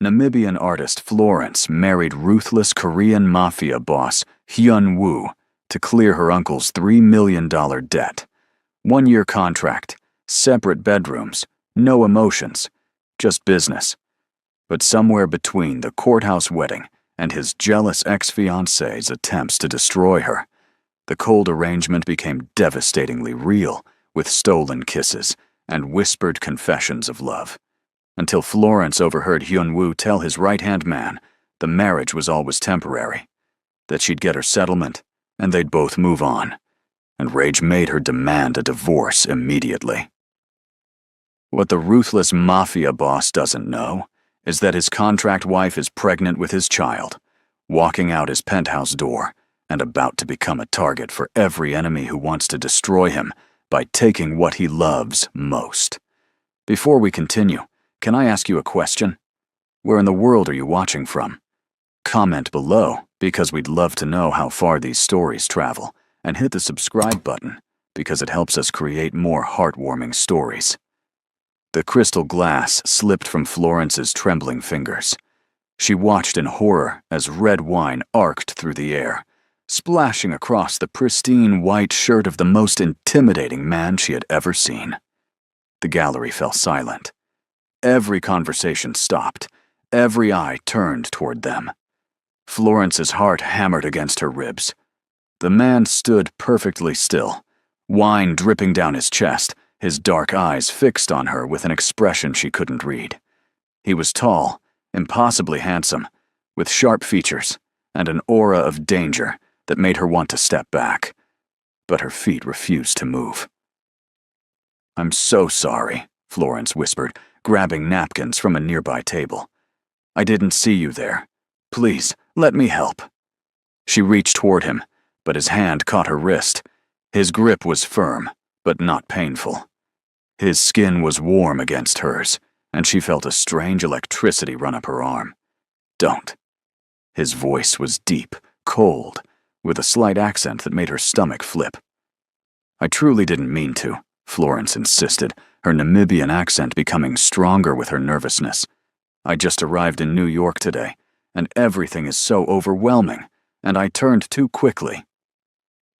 Namibian artist Florence married ruthless Korean Mafia boss Hyun-woo to clear her uncle's $3 million debt. 1-year contract, separate bedrooms, no emotions, just business. But somewhere between the courthouse wedding and his jealous ex-fiancée's attempts to destroy her, the cold arrangement became devastatingly real, with stolen kisses and whispered confessions of love. Until Florence overheard Hyun-woo tell his right-hand man the marriage was always temporary, that she'd get her settlement and they'd both move on, and rage made her demand a divorce immediately. What the ruthless Mafia boss doesn't know is that his contract wife is pregnant with his child, walking out his penthouse door, and about to become a target for every enemy who wants to destroy him by taking what he loves most. Before we continue, can I ask you a question? Where in the world are you watching from? Comment below, because we'd love to know how far these stories travel, and hit the subscribe button, because it helps us create more heartwarming stories. The crystal glass slipped from Florence's trembling fingers. She watched in horror as red wine arced through the air, splashing across the pristine white shirt of the most intimidating man she had ever seen. The gallery fell silent. Every conversation stopped. Every eye turned toward them. Florence's heart hammered against her ribs. The man stood perfectly still, wine dripping down his chest, his dark eyes fixed on her with an expression she couldn't read. He was tall, impossibly handsome, with sharp features and an aura of danger that made her want to step back, but her feet refused to move. "I'm so sorry," Florence whispered, grabbing napkins from a nearby table. "I didn't see you there. Please, let me help." She reached toward him, but his hand caught her wrist. His grip was firm, but not painful. His skin was warm against hers, and she felt a strange electricity run up her arm. "Don't." His voice was deep, cold, with a slight accent that made her stomach flip. "I truly didn't mean to," Florence insisted, her Namibian accent becoming stronger with her nervousness. "I just arrived in New York today, and everything is so overwhelming, and I turned too quickly."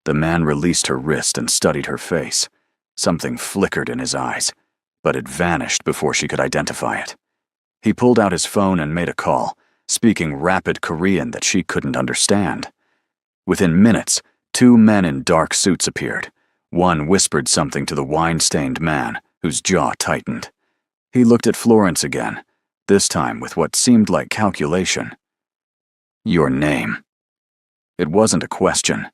The man released her wrist and studied her face. Something flickered in his eyes, but it vanished before she could identify it. He pulled out his phone and made a call, speaking rapid Korean that she couldn't understand. Within minutes, 2 men in dark suits appeared. One whispered something to the wine-stained man, whose jaw tightened. He looked at Florence again, this time with what seemed like calculation. "Your name." It wasn't a question.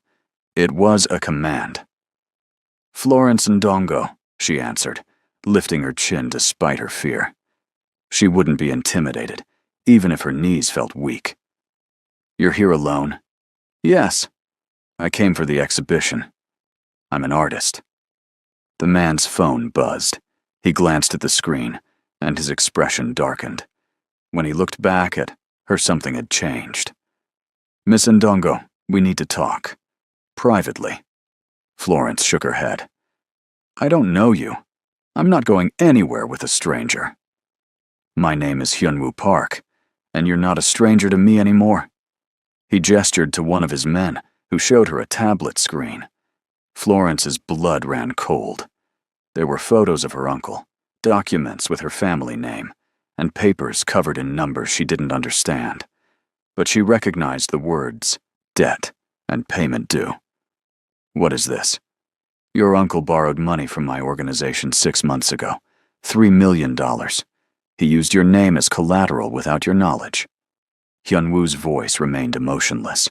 It was a command. "Florence Ndongo," she answered, lifting her chin despite her fear. She wouldn't be intimidated, even if her knees felt weak. "You're here alone?" "Yes. I came for the exhibition. I'm an artist." The man's phone buzzed. He glanced at the screen, and his expression darkened. When he looked back at her, something had changed. "Miss Ndongo, we need to talk. Privately." Florence shook her head. "I don't know you. I'm not going anywhere with a stranger." "My name is Hyun-woo Park, and you're not a stranger to me anymore." He gestured to one of his men, who showed her a tablet screen. Florence's blood ran cold. There were photos of her uncle, documents with her family name, and papers covered in numbers she didn't understand. But she recognized the words, debt and payment due. "What is this?" "Your uncle borrowed money from my organization 6 months ago, $3 million. He used your name as collateral without your knowledge." Hyun-woo's voice remained emotionless.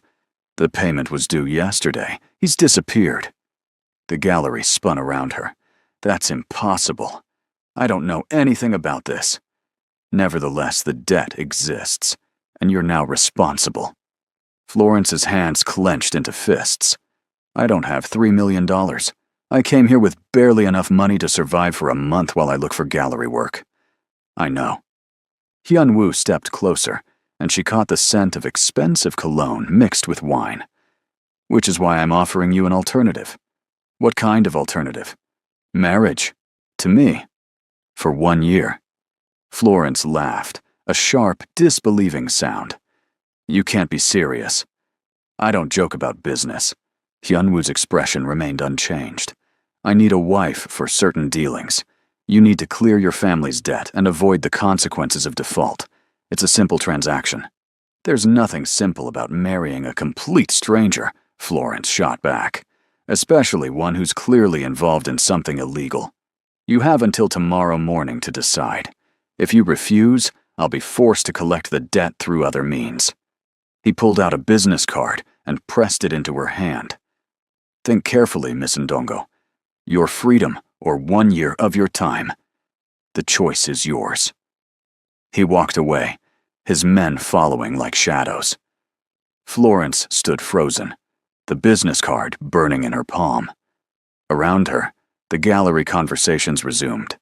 "The payment was due yesterday. He's disappeared." The gallery spun around her. "That's impossible. I don't know anything about this." "Nevertheless, the debt exists, and you're now responsible." Florence's hands clenched into fists. "I don't have $3 million. I came here with barely enough money to survive for a month while I look for gallery work." "I know." Hyun-woo stepped closer, and she caught the scent of expensive cologne mixed with wine. "Which is why I'm offering you an alternative." "What kind of alternative?" "Marriage. To me. For 1 year." Florence laughed, a sharp, disbelieving sound. "You can't be serious." "I don't joke about business." Hyunwoo's expression remained unchanged. "I need a wife for certain dealings. You need to clear your family's debt and avoid the consequences of default. It's a simple transaction." "There's nothing simple about marrying a complete stranger," Florence shot back, "especially one who's clearly involved in something illegal. You have until tomorrow morning to decide. If you refuse, I'll be forced to collect the debt through other means." He pulled out a business card and pressed it into her hand. "Think carefully, Miss Ndongo. Your freedom or 1 year of your time. The choice is yours." He walked away, his men following like shadows. Florence stood frozen, the business card burning in her palm. Around her, the gallery conversations resumed,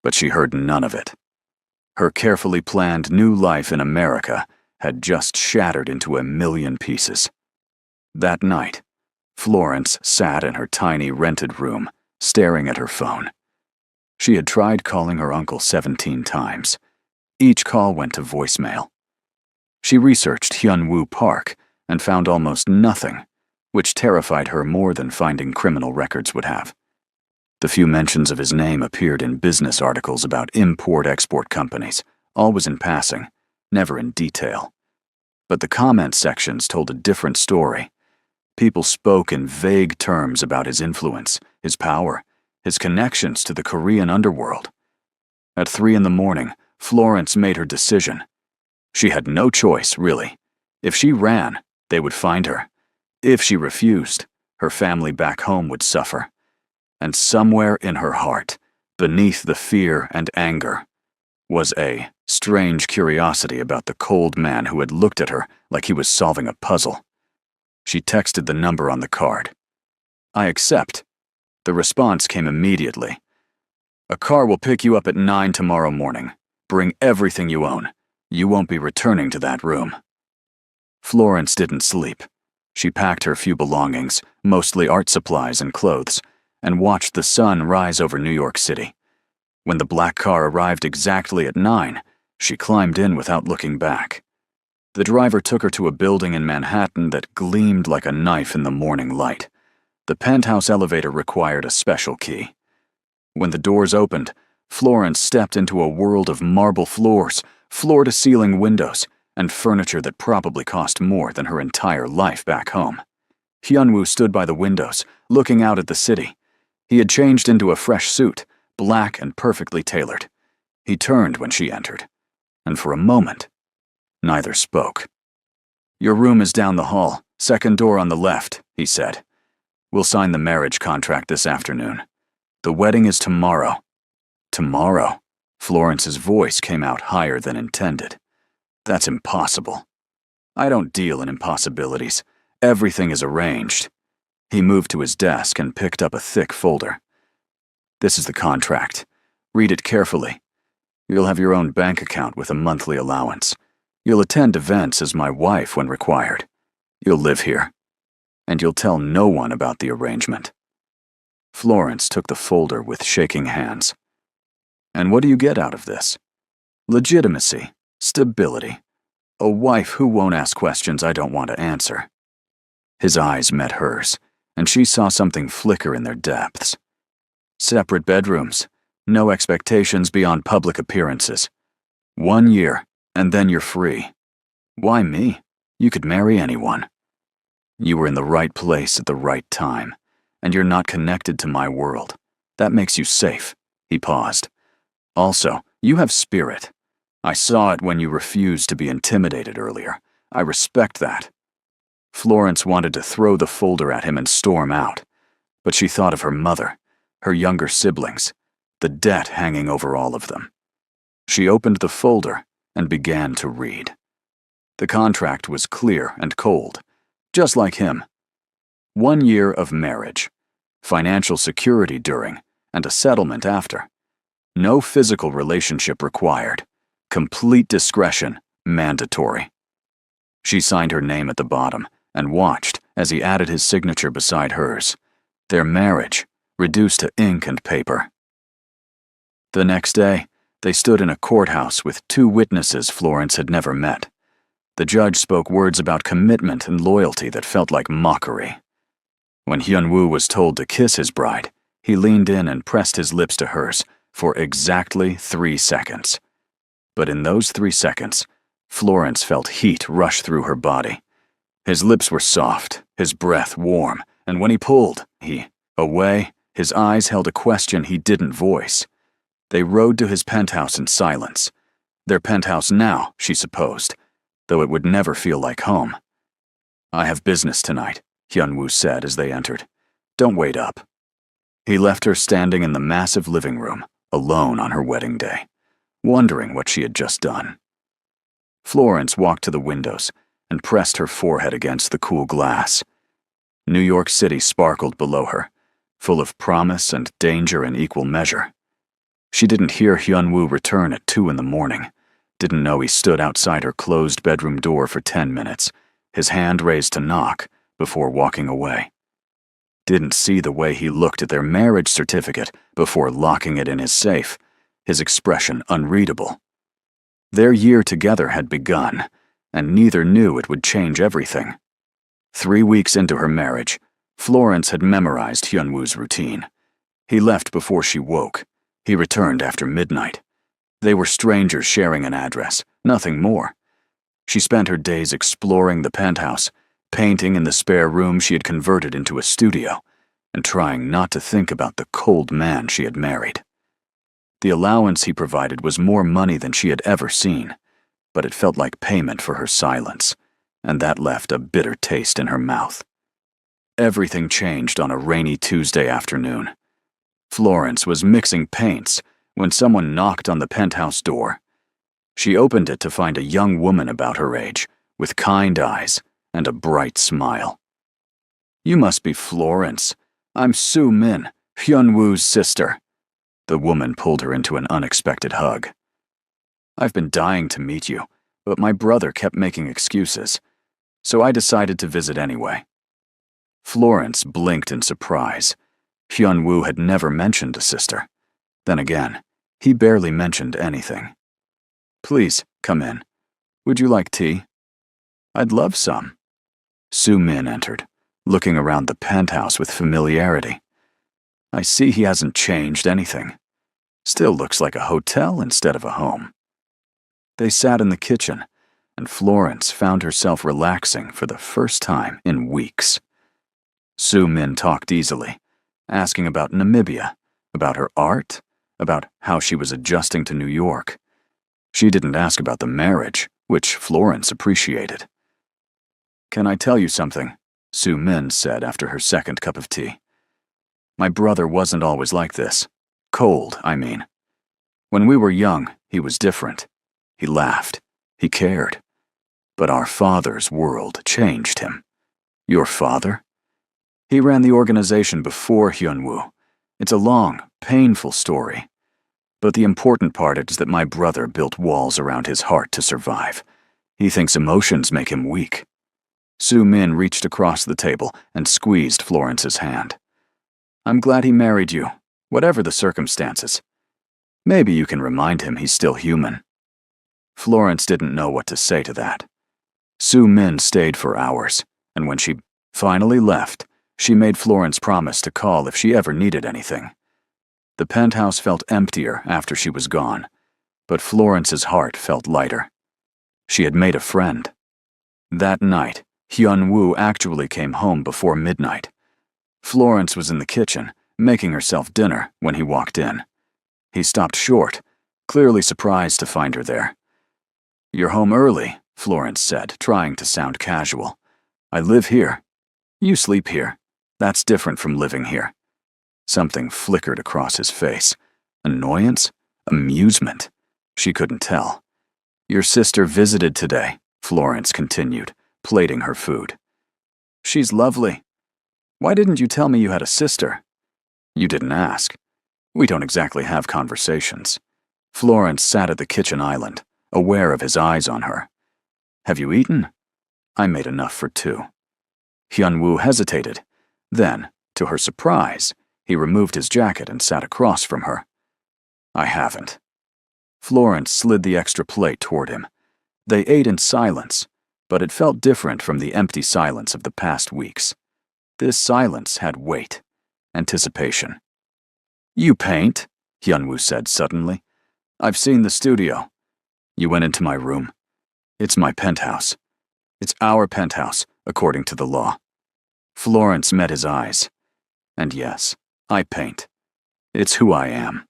but she heard none of it. Her carefully planned new life in America had just shattered into a million pieces. That night, Florence sat in her tiny rented room, staring at her phone. She had tried calling her uncle 17 times. Each call went to voicemail. She researched Hyunwoo Park and found almost nothing, which terrified her more than finding criminal records would have. The few mentions of his name appeared in business articles about import-export companies, always in passing, never in detail. But the comment sections told a different story. People spoke in vague terms about his influence, his power, his connections to the Korean underworld. At 3 a.m, Florence made her decision. She had no choice, really. If she ran, they would find her. If she refused, her family back home would suffer. And somewhere in her heart, beneath the fear and anger, was a strange curiosity about the cold man who had looked at her like he was solving a puzzle. She texted the number on the card. "I accept." The response came immediately. "A car will pick you up at 9 tomorrow morning. Bring everything you own. You won't be returning to that room." Florence didn't sleep. She packed her few belongings, mostly art supplies and clothes, and watched the sun rise over New York City. When the black car arrived exactly at 9, she climbed in without looking back. The driver took her to a building in Manhattan that gleamed like a knife in the morning light. The penthouse elevator required a special key. When the doors opened, Florence stepped into a world of marble floors, floor-to-ceiling windows, and furniture that probably cost more than her entire life back home. Hyunwoo stood by the windows, looking out at the city. He had changed into a fresh suit, black and perfectly tailored. He turned when she entered, and for a moment, neither spoke. "Your room is down the hall, second door on the left," he said. "We'll sign the marriage contract this afternoon. The wedding is tomorrow." "Tomorrow?" Florence's voice came out higher than intended. "That's impossible." "I don't deal in impossibilities. Everything is arranged." He moved to his desk and picked up a thick folder. "This is the contract. Read it carefully. You'll have your own bank account with a monthly allowance. You'll attend events as my wife when required. You'll live here. And you'll tell no one about the arrangement." Florence took the folder with shaking hands. "And what do you get out of this?" "Legitimacy, stability, a wife who won't ask questions I don't want to answer." His eyes met hers, and she saw something flicker in their depths. "Separate bedrooms, no expectations beyond public appearances. 1 year, and then you're free. Why me? You could marry anyone." "You were in the right place at the right time, and you're not connected to my world. That makes you safe." He paused. "Also, you have spirit. I saw it when you refused to be intimidated earlier. I respect that." Florence wanted to throw the folder at him and storm out, but she thought of her mother, her younger siblings, the debt hanging over all of them. She opened the folder and began to read. The contract was clear and cold, just like him. 1 year of marriage, financial security during, and a settlement after. No physical relationship required. Complete discretion mandatory. She signed her name at the bottom and watched as he added his signature beside hers. Their marriage reduced to ink and paper. The next day, They stood in a courthouse with two witnesses Florence had never met. The judge spoke words about commitment and loyalty that felt like mockery. When Hyun-woo was told to kiss his bride, he leaned in and pressed his lips to hers for exactly 3 seconds. But in those 3 seconds, Florence felt heat rush through her body. His lips were soft, his breath warm, and when he pulled, away, his eyes held a question he didn't voice. They rode to his penthouse in silence. Their penthouse now, she supposed, though it would never feel like home. "I have business tonight," Hyun-woo said as they entered. "Don't wait up." He left her standing in the massive living room, alone on her wedding day, wondering what she had just done. Florence walked to the windows and pressed her forehead against the cool glass. New York City sparkled below her, full of promise and danger in equal measure. She didn't hear Hyun-woo return at 2 in the morning, didn't know he stood outside her closed bedroom door for 10 minutes, his hand raised to knock, before walking away. Didn't see the way he looked at their marriage certificate before locking it in his safe, his expression unreadable. Their year together had begun, and neither knew it would change everything. 3 weeks into her marriage, Florence had memorized Hyun-woo's routine. He left before she woke. He returned after midnight. They were strangers sharing an address, nothing more. She spent her days exploring the penthouse, painting in the spare room she had converted into a studio, and trying not to think about the cold man she had married. The allowance he provided was more money than she had ever seen, but it felt like payment for her silence, and that left a bitter taste in her mouth. Everything changed on a rainy Tuesday afternoon. Florence was mixing paints when someone knocked on the penthouse door. She opened it to find a young woman about her age, with kind eyes and a bright smile. "You must be Florence. I'm Soo-min, Hyun-woo's sister." The woman pulled her into an unexpected hug. "I've been dying to meet you, but my brother kept making excuses, so I decided to visit anyway." Florence blinked in surprise. Hyun-woo had never mentioned a sister. Then again, he barely mentioned anything. "Please, come in. Would you like tea?" "I'd love some." Soo-min entered, looking around the penthouse with familiarity. "I see he hasn't changed anything. Still looks like a hotel instead of a home." They sat in the kitchen, and Florence found herself relaxing for the first time in weeks. Soo-min talked easily, asking about Namibia, about her art, about how she was adjusting to New York. She didn't ask about the marriage, which Florence appreciated. "Can I tell you something?" Soo-min said after her second cup of tea. "My brother wasn't always like this. Cold, I mean. When we were young, he was different. He laughed. He cared. But our father's world changed him." "Your father?" "He ran the organization before Hyun-woo. It's a long, painful story. But the important part is that my brother built walls around his heart to survive. He thinks emotions make him weak." Soo-min reached across the table and squeezed Florence's hand. "I'm glad he married you, whatever the circumstances. Maybe you can remind him he's still human." Florence didn't know what to say to that. Soo-min stayed for hours, and when she finally left, she made Florence promise to call if she ever needed anything. The penthouse felt emptier after she was gone, but Florence's heart felt lighter. She had made a friend. That night, Hyun-woo actually came home before midnight. Florence was in the kitchen, making herself dinner, when he walked in. He stopped short, clearly surprised to find her there. "You're home early," Florence said, trying to sound casual. "I live here. You sleep here. That's different from living here." Something flickered across his face. Annoyance? Amusement? She couldn't tell. "Your sister visited today," Florence continued, plating her food. "She's lovely. Why didn't you tell me you had a sister?" "You didn't ask. We don't exactly have conversations." Florence sat at the kitchen island, aware of his eyes on her. "Have you eaten?" "I made enough for 2. Hyun-woo hesitated. Then, to her surprise, he removed his jacket and sat across from her. "I haven't." Florence slid the extra plate toward him. They ate in silence, but it felt different from the empty silence of the past weeks. This silence had weight, anticipation. "You paint?" Hyunwoo said suddenly. "I've seen the studio." You went into my room. It's my penthouse. It's our penthouse, according to the law. Florence met his eyes. And yes, I paint. It's who I am.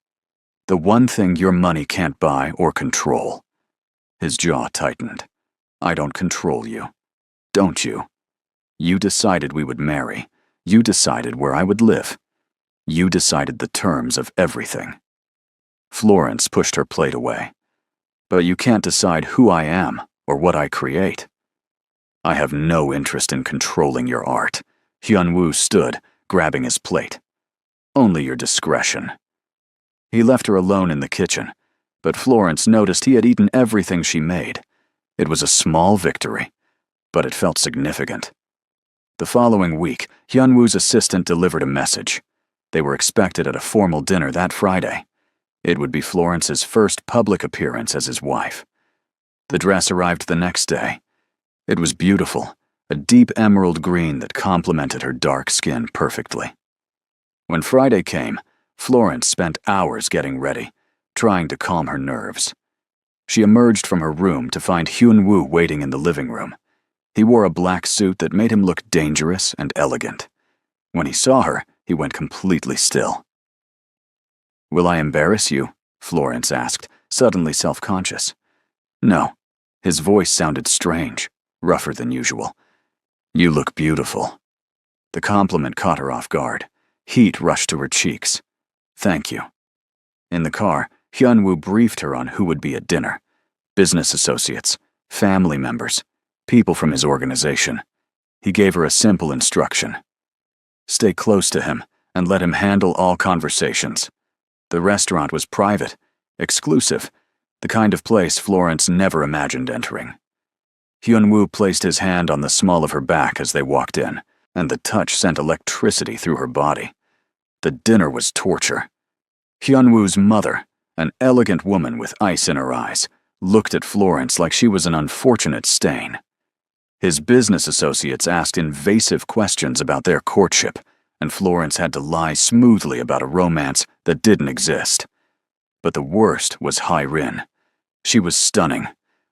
The one thing your money can't buy or control. His jaw tightened. I don't control you. Don't you? You decided we would marry. You decided where I would live. You decided the terms of everything. Florence pushed her plate away. But you can't decide who I am or what I create. I have no interest in controlling your art. Hyunwoo stood, grabbing his plate. Only your discretion. He left her alone in the kitchen, but Florence noticed he had eaten everything she made. It was a small victory, but it felt significant. The following week, Hyunwoo's assistant delivered a message. They were expected at a formal dinner that Friday. It would be Florence's first public appearance as his wife. The dress arrived the next day. It was beautiful, a deep emerald green that complemented her dark skin perfectly. When Friday came, Florence spent hours getting ready, trying to calm her nerves. She emerged from her room to find Hyunwoo waiting in the living room. He wore a black suit that made him look dangerous and elegant. When he saw her, he went completely still. "Will I embarrass you?" Florence asked, suddenly self-conscious. "No." His voice sounded strange, rougher than usual. "You look beautiful." The compliment caught her off guard. Heat rushed to her cheeks. "Thank you." In the car, Hyunwoo briefed her on who would be at dinner. Business associates, family members, people from his organization. He gave her a simple instruction. Stay close to him and let him handle all conversations. The restaurant was private, exclusive, the kind of place Florence never imagined entering. Hyunwoo placed his hand on the small of her back as they walked in, and the touch sent electricity through her body. The dinner was torture. Hyunwoo's mother, an elegant woman with ice in her eyes, looked at Florence like she was an unfortunate stain. His business associates asked invasive questions about their courtship, and Florence had to lie smoothly about a romance that didn't exist. But the worst was Hai-Rin. She was stunning,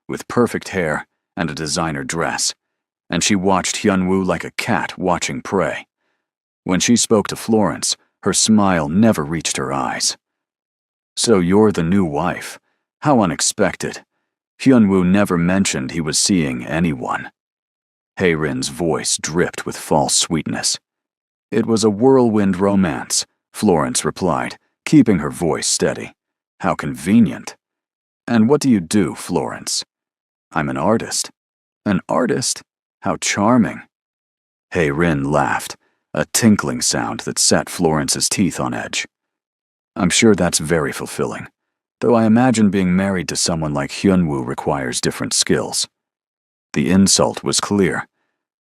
with perfect hair and a designer dress, and she watched Hyunwoo like a cat watching prey. When she spoke to Florence, her smile never reached her eyes. "So you're the new wife. How unexpected." Hyunwoo never mentioned he was seeing anyone. Hai-Rin's voice dripped with false sweetness. "It was a whirlwind romance," Florence replied, keeping her voice steady. "How convenient." "And what do you do, Florence?" "I'm an artist." "An artist? How charming." Hai-Rin laughed, a tinkling sound that set Florence's teeth on edge. "I'm sure that's very fulfilling, though I imagine being married to someone like Hyunwoo requires different skills." The insult was clear.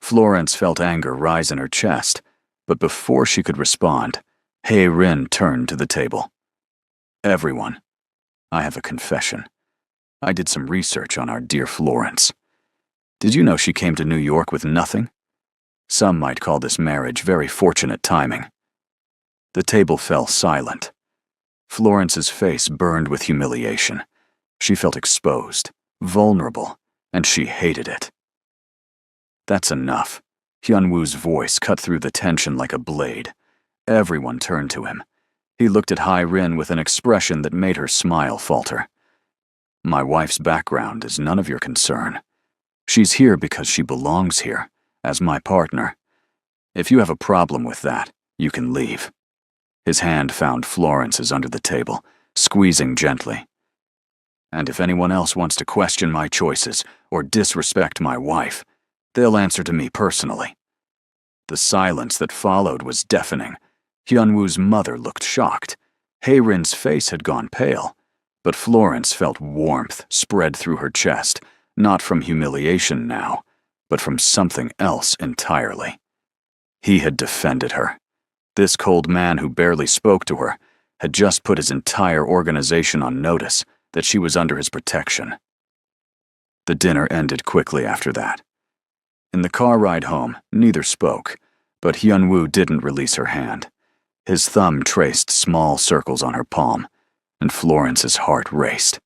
Florence felt anger rise in her chest, but before she could respond, Hai-Rin turned to the table. "Everyone, I have a confession. I did some research on our dear Florence. Did you know she came to New York with nothing? Some might call this marriage very fortunate timing." The table fell silent. Florence's face burned with humiliation. She felt exposed, vulnerable, and she hated it. "That's enough." Hyunwoo's voice cut through the tension like a blade. Everyone turned to him. He looked at Hai-Rin with an expression that made her smile falter. "My wife's background is none of your concern. She's here because she belongs here, as my partner. If you have a problem with that, you can leave." His hand found Florence's under the table, squeezing gently. "And if anyone else wants to question my choices or disrespect my wife, they'll answer to me personally." The silence that followed was deafening. Hyunwoo's mother looked shocked. Hai-Rin's face had gone pale, but Florence felt warmth spread through her chest, not from humiliation now, but from something else entirely. He had defended her. This cold man who barely spoke to her had just put his entire organization on notice that she was under his protection. The dinner ended quickly after that. In the car ride home, neither spoke, but Hyun-woo didn't release her hand. His thumb traced small circles on her palm, and Florence's heart raced.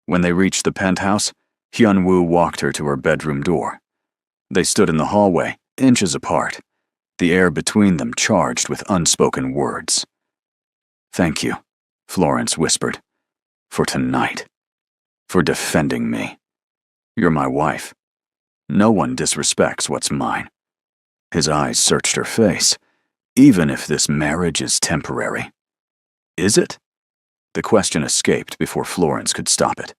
When they reached the penthouse, Hyun-woo walked her to her bedroom door. They stood in the hallway, inches apart, the air between them charged with unspoken words. "Thank you," Florence whispered, "for tonight, for defending me. You're my wife. No one disrespects what's mine." His eyes searched her face. "Even if this marriage is temporary." "Is it?" The question escaped before Florence could stop it.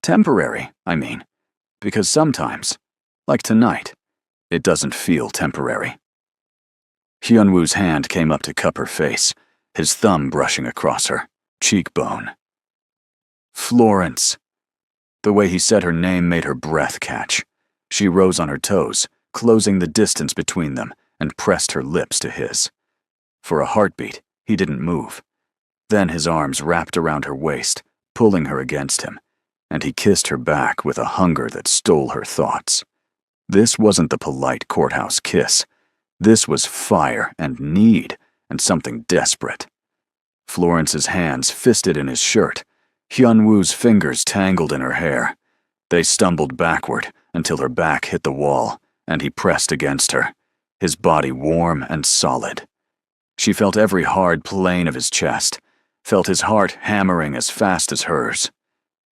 "Temporary, I mean, because sometimes, like tonight, it doesn't feel temporary." Hyun-woo's hand came up to cup her face, his thumb brushing across her cheekbone. "Florence." The way he said her name made her breath catch. She rose on her toes, closing the distance between them, and pressed her lips to his. For a heartbeat, he didn't move. Then his arms wrapped around her waist, pulling her against him, and he kissed her back with a hunger that stole her thoughts. This wasn't the polite courthouse kiss. This was fire and need and something desperate. Florence's hands fisted in his shirt. Hyun-woo's fingers tangled in her hair. They stumbled backward until her back hit the wall, and he pressed against her, his body warm and solid. She felt every hard plane of his chest, felt his heart hammering as fast as hers.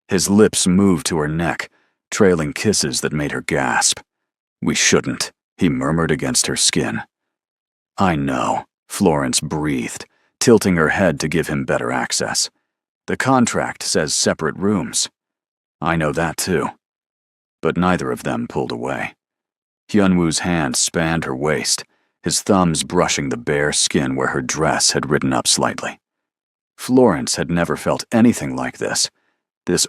His lips moved to her neck, trailing kisses that made her gasp. "We shouldn't," he murmured against her skin. "I know," Florence breathed, tilting her head to give him better access. "The contract says separate rooms." "I know that too." But neither of them pulled away. Hyun-woo's hand spanned her waist, his thumbs brushing the bare skin where her dress had ridden up slightly. Florence had never felt anything like this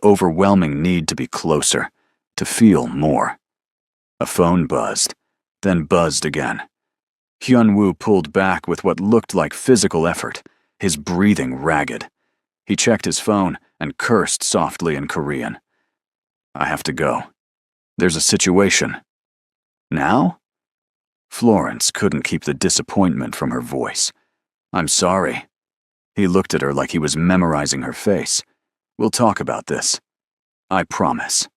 overwhelming need to be closer, to feel more. A phone buzzed, then buzzed again. Hyun-woo pulled back with what looked like physical effort, his breathing ragged. He checked his phone and cursed softly in Korean. "I have to go. There's a situation." "Now?" Florence couldn't keep the disappointment from her voice. "I'm sorry." He looked at her like he was memorizing her face. "We'll talk about this. I promise."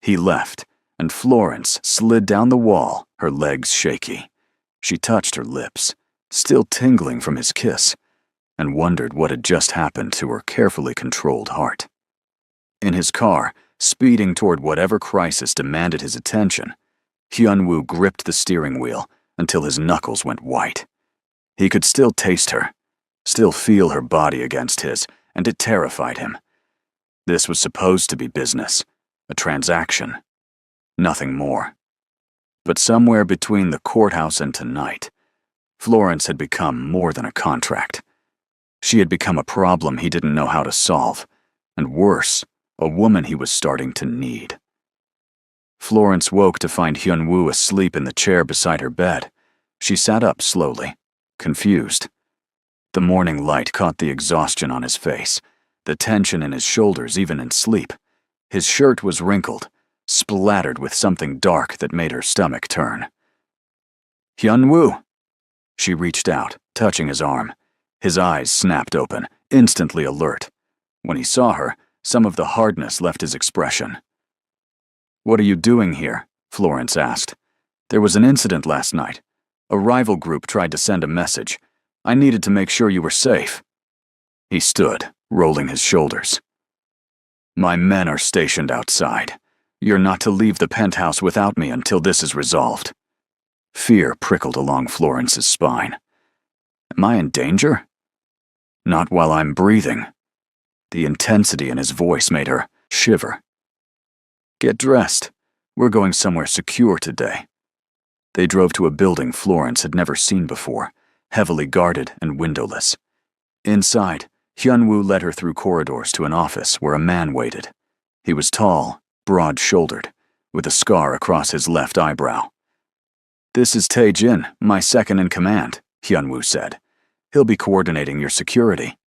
He left, and Florence slid down the wall, her legs shaky. She touched her lips, still tingling from his kiss, and wondered what had just happened to her carefully controlled heart. In his car, speeding toward whatever crisis demanded his attention, Hyun-woo gripped the steering wheel until his knuckles went white. He could still taste her, still feel her body against his, and it terrified him. This was supposed to be business, a transaction, nothing more. But somewhere between the courthouse and tonight, Florence had become more than a contract. She had become a problem he didn't know how to solve, and worse, a woman he was starting to need. Florence woke to find Hyun-woo asleep in the chair beside her bed. She sat up slowly, confused. The morning light caught the exhaustion on his face, the tension in his shoulders even in sleep. His shirt was wrinkled, splattered with something dark that made her stomach turn. "Hyun-woo!" She reached out, touching his arm. His eyes snapped open, instantly alert. When he saw her, some of the hardness left his expression. "What are you doing here?" Florence asked. "There was an incident last night. A rival group tried to send a message. I needed to make sure you were safe." He stood, rolling his shoulders. "My men are stationed outside. You're not to leave the penthouse without me until this is resolved." Fear prickled along Florence's spine. "Am I in danger?" "Not while I'm breathing." The intensity in his voice made her shiver. "Get dressed. We're going somewhere secure today." They drove to a building Florence had never seen before, heavily guarded and windowless. Inside, Hyun-woo led her through corridors to an office where a man waited. He was tall, broad-shouldered, with a scar across his left eyebrow. "This is Tae-jin, my second in command," Hyun-woo said. "He'll be coordinating your security."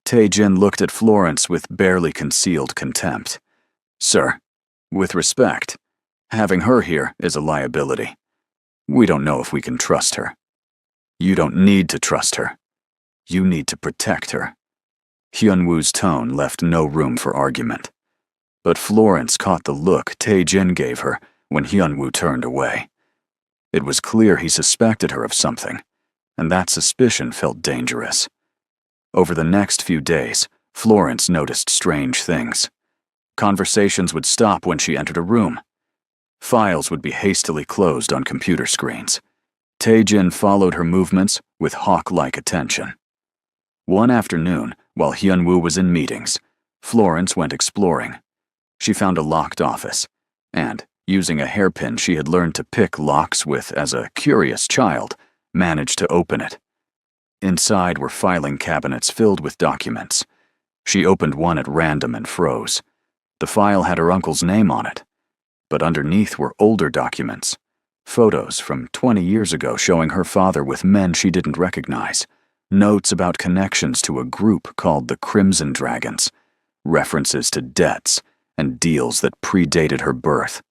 Tae-jin looked at Florence with barely concealed contempt. Sir, with respect, having her here is a liability. We don't know if we can trust her. You don't need to trust her. You need to protect her. Hyun-woo's tone left no room for argument. But Florence caught the look Tae-jin gave her when Hyun-woo turned away. It was clear he suspected her of something, and that suspicion felt dangerous. Over the next few days, Florence noticed strange things. Conversations would stop when she entered a room. Files would be hastily closed on computer screens. Tae-jin followed her movements with hawk-like attention. One afternoon, while Hyun-woo was in meetings, Florence went exploring. She found a locked office, and, using a hairpin she had learned to pick locks with as a curious child, managed to open it. Inside were filing cabinets filled with documents. She opened one at random and froze. The file had her uncle's name on it, but underneath were older documents, photos from 20 years ago showing her father with men she didn't recognize, notes about connections to a group called the Crimson Dragons, references to debts and deals that predated her birth.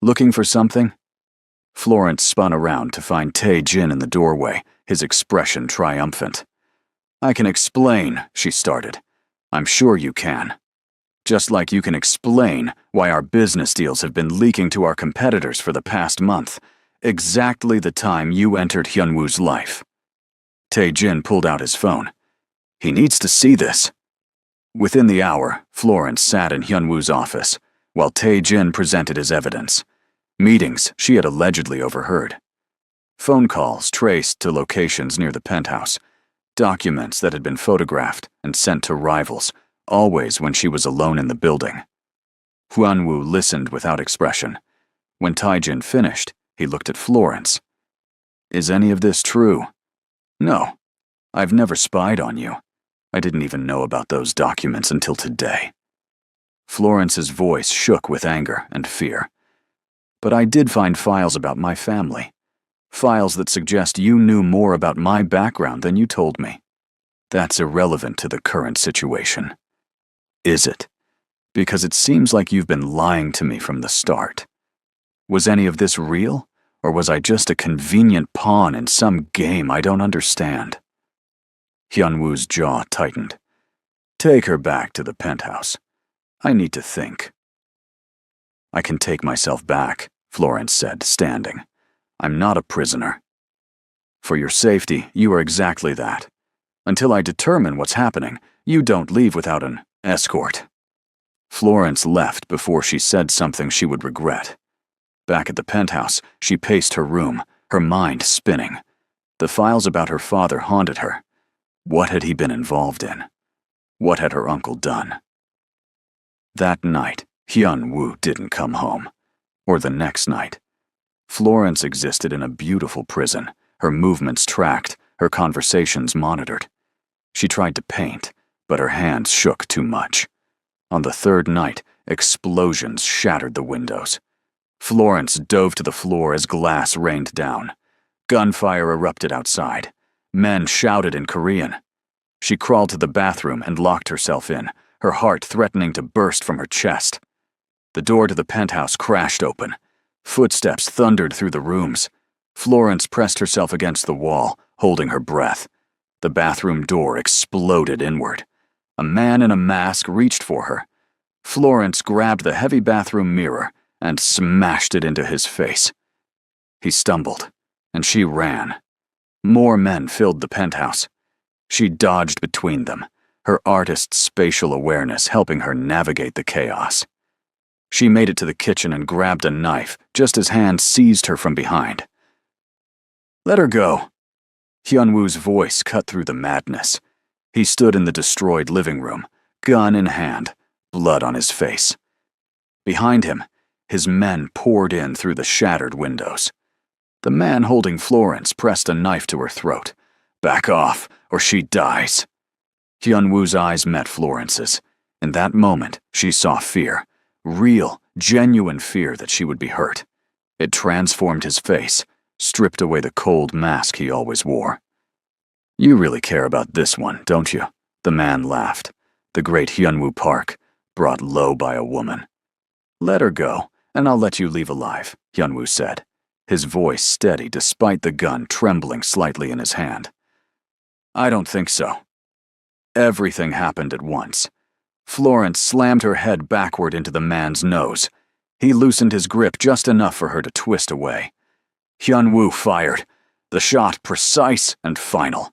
Looking for something? Florence spun around to find Tae-jin in the doorway, his expression triumphant. I can explain, she started. I'm sure you can. Just like you can explain why our business deals have been leaking to our competitors for the past month, exactly the time you entered Hyun-woo's life. Tae-jin pulled out his phone. He needs to see this. Within the hour, Florence sat in Hyun-woo's office, while Tae-jin presented his evidence. Meetings she had allegedly overheard. Phone calls traced to locations near the penthouse. Documents that had been photographed and sent to rivals, always when she was alone in the building. Hyun-woo listened without expression. When Tae-jin finished, he looked at Florence. Is any of this true? No. I've never spied on you. I didn't even know about those documents until today. Florence's voice shook with anger and fear. But I did find files about my family. Files that suggest you knew more about my background than you told me. That's irrelevant to the current situation. Is it? Because it seems like you've been lying to me from the start. Was any of this real, or was I just a convenient pawn in some game I don't understand? Hyun-woo's jaw tightened. Take her back to the penthouse. I need to think. I can take myself back, Florence said, standing. I'm not a prisoner. For your safety, you are exactly that. Until I determine what's happening, you don't leave without an escort. Florence left before she said something she would regret. Back at the penthouse, she paced her room, her mind spinning. The files about her father haunted her. What had he been involved in? What had her uncle done? That night, Hyun-woo didn't come home. Or the next night. Florence existed in a beautiful prison, her movements tracked, her conversations monitored. She tried to paint, but her hands shook too much. On the third night, explosions shattered the windows. Florence dove to the floor as glass rained down. Gunfire erupted outside. Men shouted in Korean. She crawled to the bathroom and locked herself in, her heart threatening to burst from her chest. The door to the penthouse crashed open. Footsteps thundered through the rooms. Florence pressed herself against the wall, holding her breath. The bathroom door exploded inward. A man in a mask reached for her. Florence grabbed the heavy bathroom mirror and smashed it into his face. He stumbled, and she ran. More men filled the penthouse. She dodged between them, her artist's spatial awareness helping her navigate the chaos. She made it to the kitchen and grabbed a knife just as hands seized her from behind. Let her go. Hyun-woo's voice cut through the madness. He stood in the destroyed living room, gun in hand, blood on his face. Behind him, his men poured in through the shattered windows. The man holding Florence pressed a knife to her throat. Back off, or she dies. Hyun-woo's eyes met Florence's. In that moment, she saw fear. Real, genuine fear that she would be hurt. It transformed his face, stripped away the cold mask he always wore. You really care about this one, don't you? The man laughed. The great Hyunwoo Park, brought low by a woman. Let her go, and I'll let you leave alive, Hyunwoo said, his voice steady despite the gun trembling slightly in his hand. I don't think so. Everything happened at once. Florence slammed her head backward into the man's nose. He loosened his grip just enough for her to twist away. Hyunwoo fired, the shot precise and final.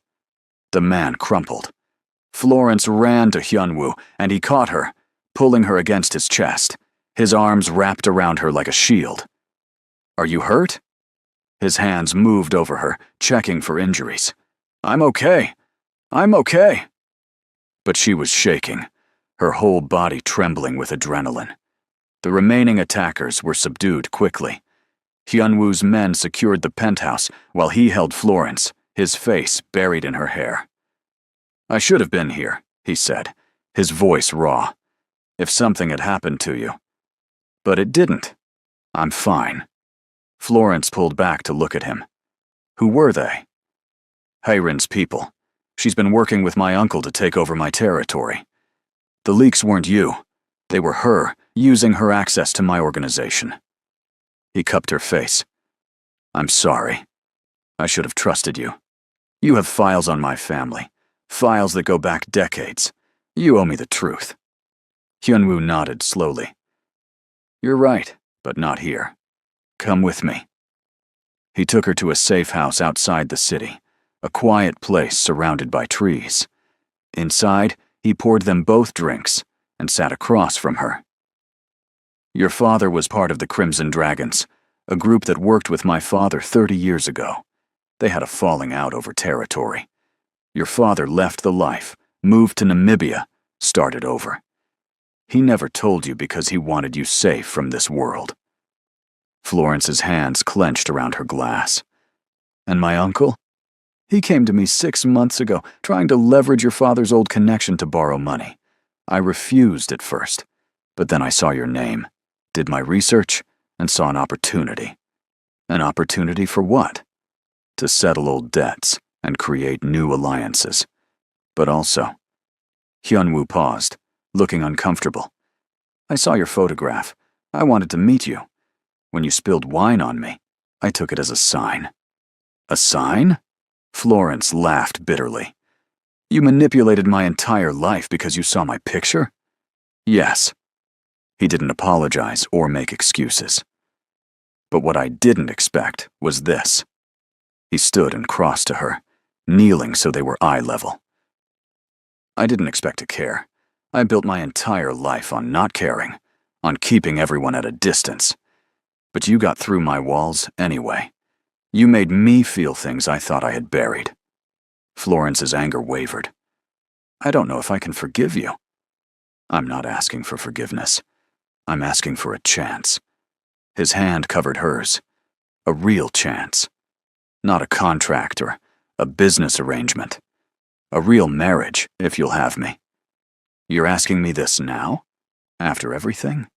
The man crumpled. Florence ran to Hyunwoo, and he caught her, pulling her against his chest, his arms wrapped around her like a shield. Are you hurt? His hands moved over her, checking for injuries. I'm okay. But she was shaking, her whole body trembling with adrenaline. The remaining attackers were subdued quickly. Hyunwoo's men secured the penthouse while he held Florence, his face buried in her hair. I should have been here, he said, his voice raw. If something had happened to you. But it didn't. I'm fine. Florence pulled back to look at him. Who were they? Hayren's people. She's been working with my uncle to take over my territory. The leaks weren't you. They were her, using her access to my organization. He cupped her face. I'm sorry. I should have trusted you. You have files on my family, files that go back decades. You owe me the truth. Hyunwoo nodded slowly. You're right, but not here. Come with me. He took her to a safe house outside the city, a quiet place surrounded by trees. Inside, he poured them both drinks and sat across from her. Your father was part of the Crimson Dragons, a group that worked with my father 30 years ago. They had a falling out over territory. Your father left the life, moved to Namibia, started over. He never told you because he wanted you safe from this world. Florence's hands clenched around her glass. And my uncle? He came to me 6 months ago, trying to leverage your father's old connection to borrow money. I refused at first, but then I saw your name, did my research, and saw an opportunity. An opportunity for what? To settle old debts and create new alliances. But also, Hyunwoo paused, looking uncomfortable. I saw your photograph. I wanted to meet you. When you spilled wine on me, I took it as a sign. A sign? Florence laughed bitterly. You manipulated my entire life because you saw my picture? Yes. He didn't apologize or make excuses. But what I didn't expect was this. He stood and crossed to her, kneeling so they were eye level. I didn't expect to care. I built my entire life on not caring, on keeping everyone at a distance. But you got through my walls anyway. You made me feel things I thought I had buried. Florence's anger wavered. I don't know if I can forgive you. I'm not asking for forgiveness. I'm asking for a chance. His hand covered hers. A real chance. Not a contract or a business arrangement. A real marriage, if you'll have me. You're asking me this now? After everything?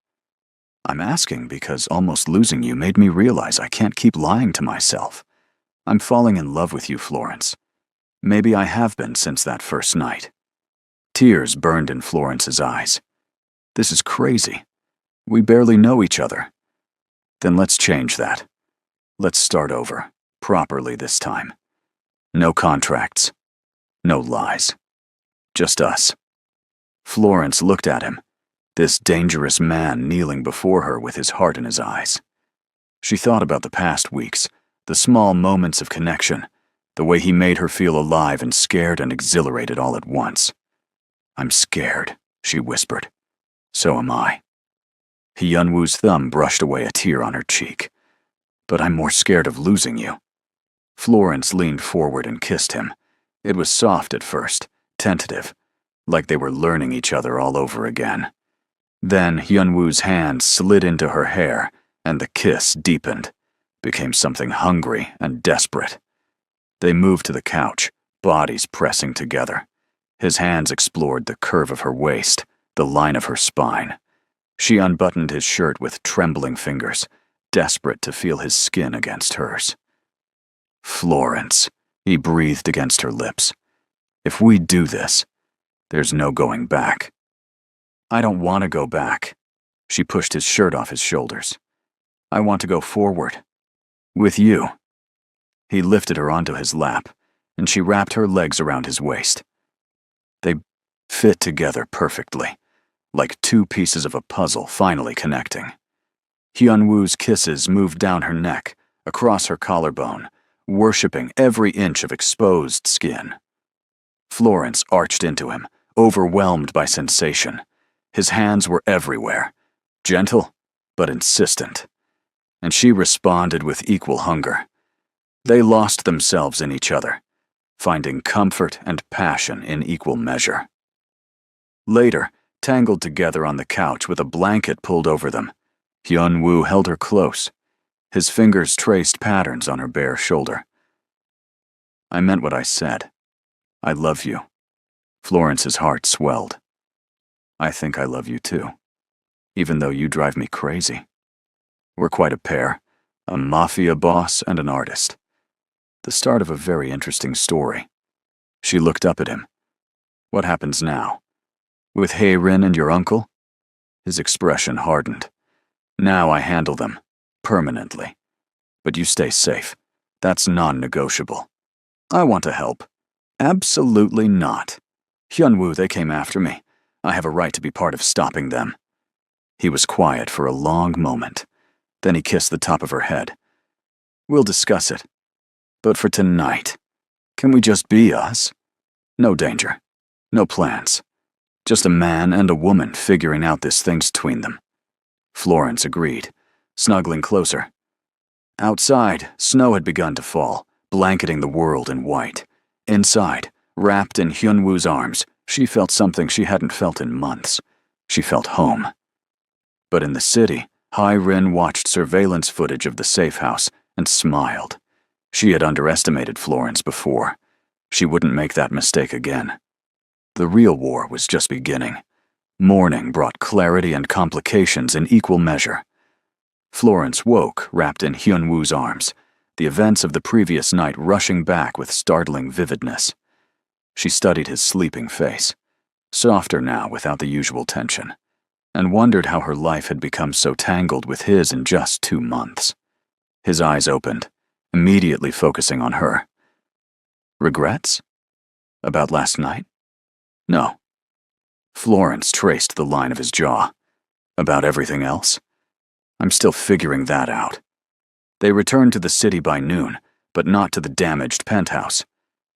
I'm asking because almost losing you made me realize I can't keep lying to myself. I'm falling in love with you, Florence. Maybe I have been since that first night. Tears burned in Florence's eyes. This is crazy. We barely know each other. Then let's change that. Let's start over, properly this time. No contracts. No lies. Just us. Florence looked at him, this dangerous man kneeling before her with his heart in his eyes. She thought about the past weeks, the small moments of connection, the way he made her feel alive and scared and exhilarated all at once. I'm scared, she whispered. So am I. Hyunwoo's thumb brushed away a tear on her cheek. But I'm more scared of losing you. Florence leaned forward and kissed him. It was soft at first, tentative, like they were learning each other all over again. Then Hyunwoo's hand slid into her hair, and the kiss deepened, became something hungry and desperate. They moved to the couch, bodies pressing together. His hands explored the curve of her waist, the line of her spine. She unbuttoned his shirt with trembling fingers, desperate to feel his skin against hers. Florence, he breathed against her lips. If we do this, There's no going back. I don't want to go back. She pushed his shirt off his shoulders. I want to go forward. With you. He lifted her onto his lap, and she wrapped her legs around his waist. They fit together perfectly, like two pieces of a puzzle finally connecting. Hyun-woo's kisses moved down her neck, across her collarbone, worshipping every inch of exposed skin. Florence arched into him, overwhelmed by sensation. His hands were everywhere, gentle but insistent, and she responded with equal hunger. They lost themselves in each other, finding comfort and passion in equal measure. Later, tangled together on the couch with a blanket pulled over them, Hyun-woo held her close. His fingers traced patterns on her bare shoulder. I meant what I said. I love you. Florence's heart swelled. I think I love you too, even though you drive me crazy. We're quite a pair, a mafia boss and an artist. The start of a very interesting story. She looked up at him. What happens now? With Hae-rin and your uncle? His expression hardened. Now I handle them, permanently. But you stay safe. That's non-negotiable. I want to help. Absolutely not. Hyun-woo, they came after me. I have a right to be part of stopping them. He was quiet for a long moment. Then he kissed the top of her head. We'll discuss it. But for tonight, can we just be us? No danger. No plans. Just a man and a woman figuring out this thing's between them. Florence agreed, snuggling closer. Outside, snow had begun to fall, blanketing the world in white. Inside, wrapped in Hyun-woo's arms, she felt something she hadn't felt in months. She felt home. But in the city, Hae-rin watched surveillance footage of the safe house and smiled. She had underestimated Florence before. She wouldn't make that mistake again. The real war was just beginning. Morning brought clarity and complications in equal measure. Florence woke, wrapped in Hyun-woo's arms, the events of the previous night rushing back with startling vividness. She studied his sleeping face, softer now without the usual tension, and wondered how her life had become so tangled with his in just 2 months. His eyes opened, immediately focusing on her. Regrets? About last night? No. Florence traced the line of his jaw. About everything else? I'm still figuring that out. They returned to the city by noon, but not to the damaged penthouse.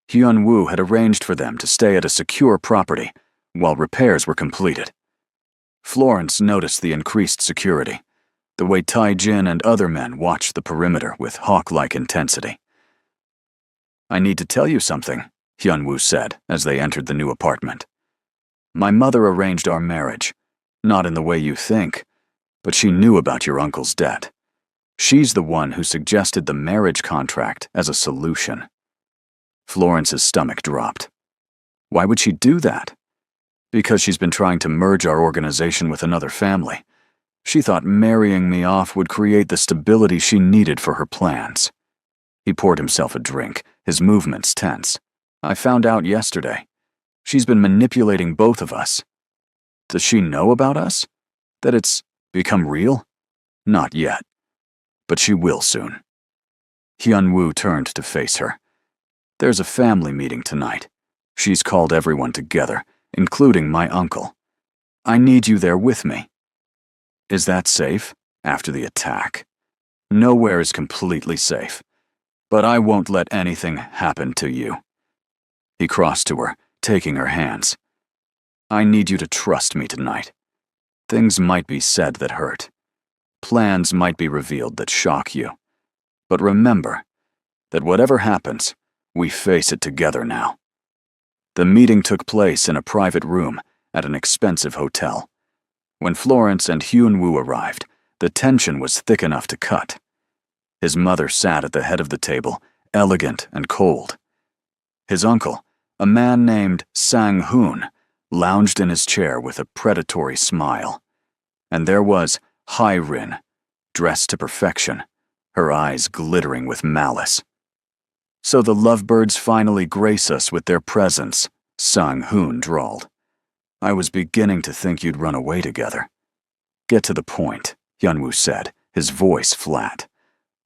Hyun-woo had arranged for them to stay at a secure property while repairs were completed. Florence noticed the increased security, the way Tai-jin and other men watched the perimeter with hawk-like intensity. I need to tell you something, Hyun-woo said as they entered the new apartment. My mother arranged our marriage, not in the way you think, but she knew about your uncle's debt. She's the one who suggested the marriage contract as a solution. Florence's stomach dropped. Why would she do that? Because she's been trying to merge our organization with another family. She thought marrying me off would create the stability she needed for her plans. He poured himself a drink, his movements tense. I found out yesterday. She's been manipulating both of us. Does she know about us? That it's become real? Not yet. But she will soon. Hyun-woo turned to face her. There's a family meeting tonight. She's called everyone together, including my uncle. I need you there with me. Is that safe? After the attack? Nowhere is completely safe. But I won't let anything happen to you. He crossed to her, taking her hands. I need you to trust me tonight. Things might be said that hurt. Plans might be revealed that shock you. But remember that whatever happens, we face it together now. The meeting took place in a private room at an expensive hotel. When Florence and Hyun-woo arrived, the tension was thick enough to cut. His mother sat at the head of the table, elegant and cold. His uncle, a man named Sang-hoon, lounged in his chair with a predatory smile. And there was Hae-rin, dressed to perfection, her eyes glittering with malice. So the lovebirds finally grace us with their presence, Sang-hoon drawled. I was beginning to think you'd run away together. Get to the point, Hyunwoo said, his voice flat.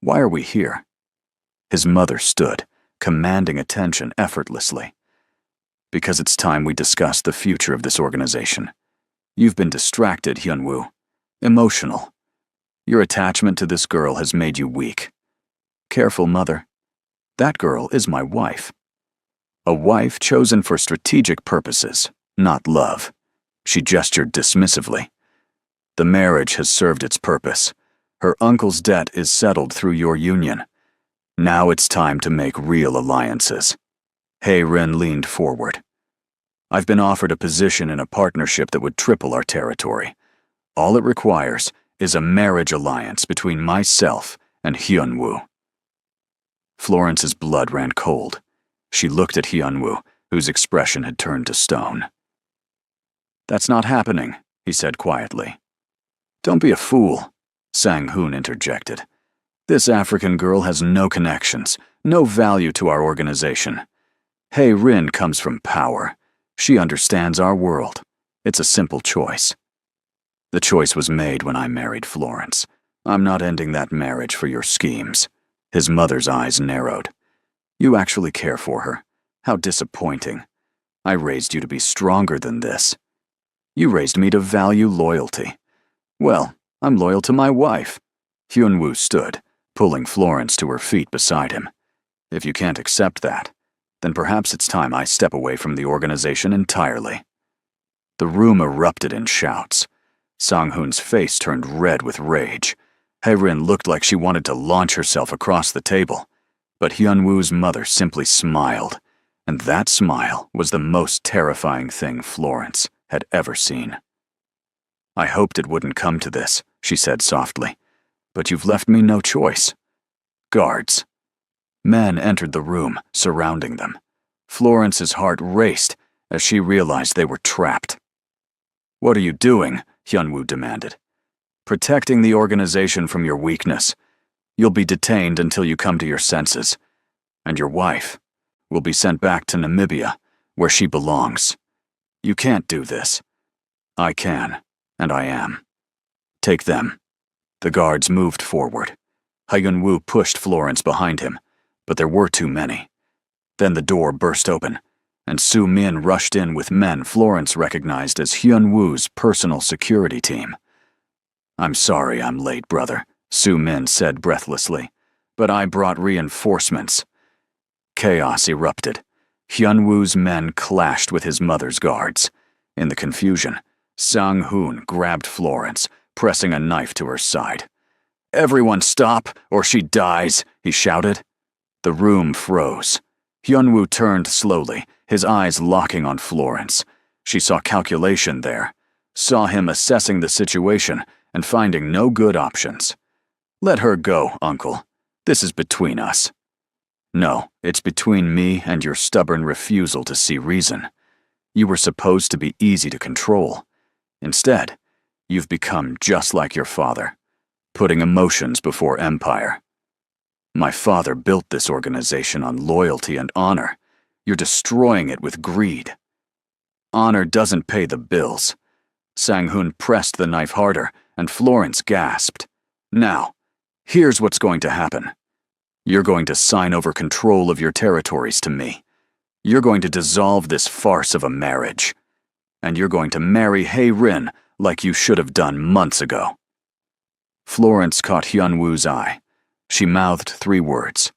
Why are we here? His mother stood, commanding attention effortlessly. Because it's time we discuss the future of this organization. You've been distracted, Hyunwoo. Emotional. Your attachment to this girl has made you weak. Careful, mother. That girl is my wife. A wife chosen for strategic purposes, not love. She gestured dismissively. The marriage has served its purpose. Her uncle's debt is settled through your union. Now it's time to make real alliances. Hae-rin leaned forward. I've been offered a position in a partnership that would triple our territory. All it requires is a marriage alliance between myself and Hyunwoo. Florence's blood ran cold. She looked at Hyunwoo, whose expression had turned to stone. That's not happening, he said quietly. Don't be a fool, Sang-hoon interjected. This African girl has no connections, no value to our organization. Hae-rin comes from power. She understands our world. It's a simple choice. The choice was made when I married Florence. I'm not ending that marriage for your schemes. His mother's eyes narrowed. You actually care for her. How disappointing. I raised you to be stronger than this. You raised me to value loyalty. Well, I'm loyal to my wife. Hyunwoo stood, pulling Florence to her feet beside him. If you can't accept that, then perhaps it's time I step away from the organization entirely. The room erupted in shouts. Sang-hoon's face turned red with rage. Hae-rin looked like she wanted to launch herself across the table, but Hyunwoo's mother simply smiled, and that smile was the most terrifying thing Florence had ever seen. I hoped it wouldn't come to this, she said softly, but you've left me no choice. Guards. Men entered the room, surrounding them. Florence's heart raced as she realized they were trapped. What are you doing? Hyunwoo demanded. Protecting the organization from your weakness. You'll be detained until you come to your senses. And your wife will be sent back to Namibia, where she belongs. You can't do this. I can, and I am. Take them. The guards moved forward. Hyunwoo pushed Florence behind him, but there were too many. Then the door burst open, and Soo-min rushed in with men Florence recognized as Hyunwoo's personal security team. I'm sorry I'm late, brother, Soo-min said breathlessly, but I brought reinforcements. Chaos erupted. Hyunwoo's men clashed with his mother's guards. In the confusion, Sang-hoon grabbed Florence, pressing a knife to her side. Everyone stop, or she dies, he shouted. The room froze. Hyunwoo turned slowly, his eyes locking on Florence. She saw calculation there, saw him assessing the situation and finding no good options. Let her go, uncle. This is between us. No, it's between me and your stubborn refusal to see reason. You were supposed to be easy to control. Instead, you've become just like your father, putting emotions before empire. My father built this organization on loyalty and honor. You're destroying it with greed. Honor doesn't pay the bills. Sang-hoon pressed the knife harder, and Florence gasped. Now, here's what's going to happen. You're going to sign over control of your territories to me. You're going to dissolve this farce of a marriage. And you're going to marry Hae-rin like you should have done months ago. Florence caught Hyunwoo's eye. She mouthed 3 words.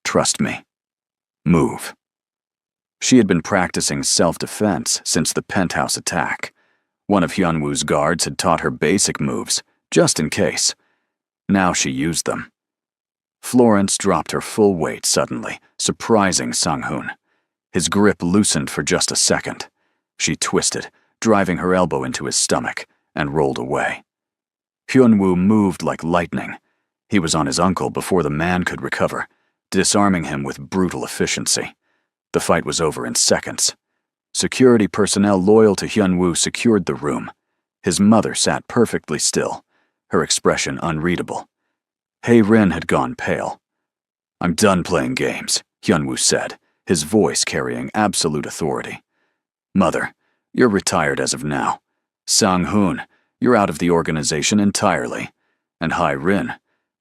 Trust me. Move. She had been practicing self-defense since the penthouse attack. One of Hyunwoo's guards had taught her basic moves, just in case. Now she used them. Florence dropped her full weight suddenly, surprising Sang-hoon. His grip loosened for just a second. She twisted, driving her elbow into his stomach, and rolled away. Hyunwoo moved like lightning. He was on his uncle before the man could recover, disarming him with brutal efficiency. The fight was over in seconds. Security personnel loyal to Hyunwoo secured the room. His mother sat perfectly still, her expression unreadable. Hae-rin had gone pale. I'm done playing games, Hyunwoo said, his voice carrying absolute authority. Mother, You're retired as of now. Sang-hoon, you're out of the organization entirely. And Hai-rin,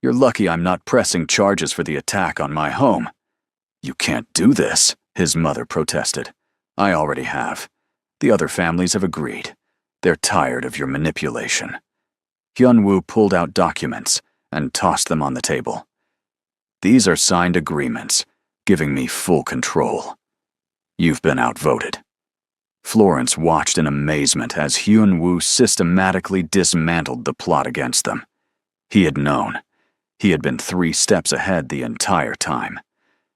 you're lucky I'm not pressing charges for the attack on my home. You can't do this, his mother protested. I already have. The other families have agreed. They're tired of your manipulation. Hyun-woo pulled out documents and tossed them on the table. These are signed agreements, giving me full control. You've been outvoted. Florence watched in amazement as Hyun-woo systematically dismantled the plot against them. He had known. He had been 3 steps ahead the entire time.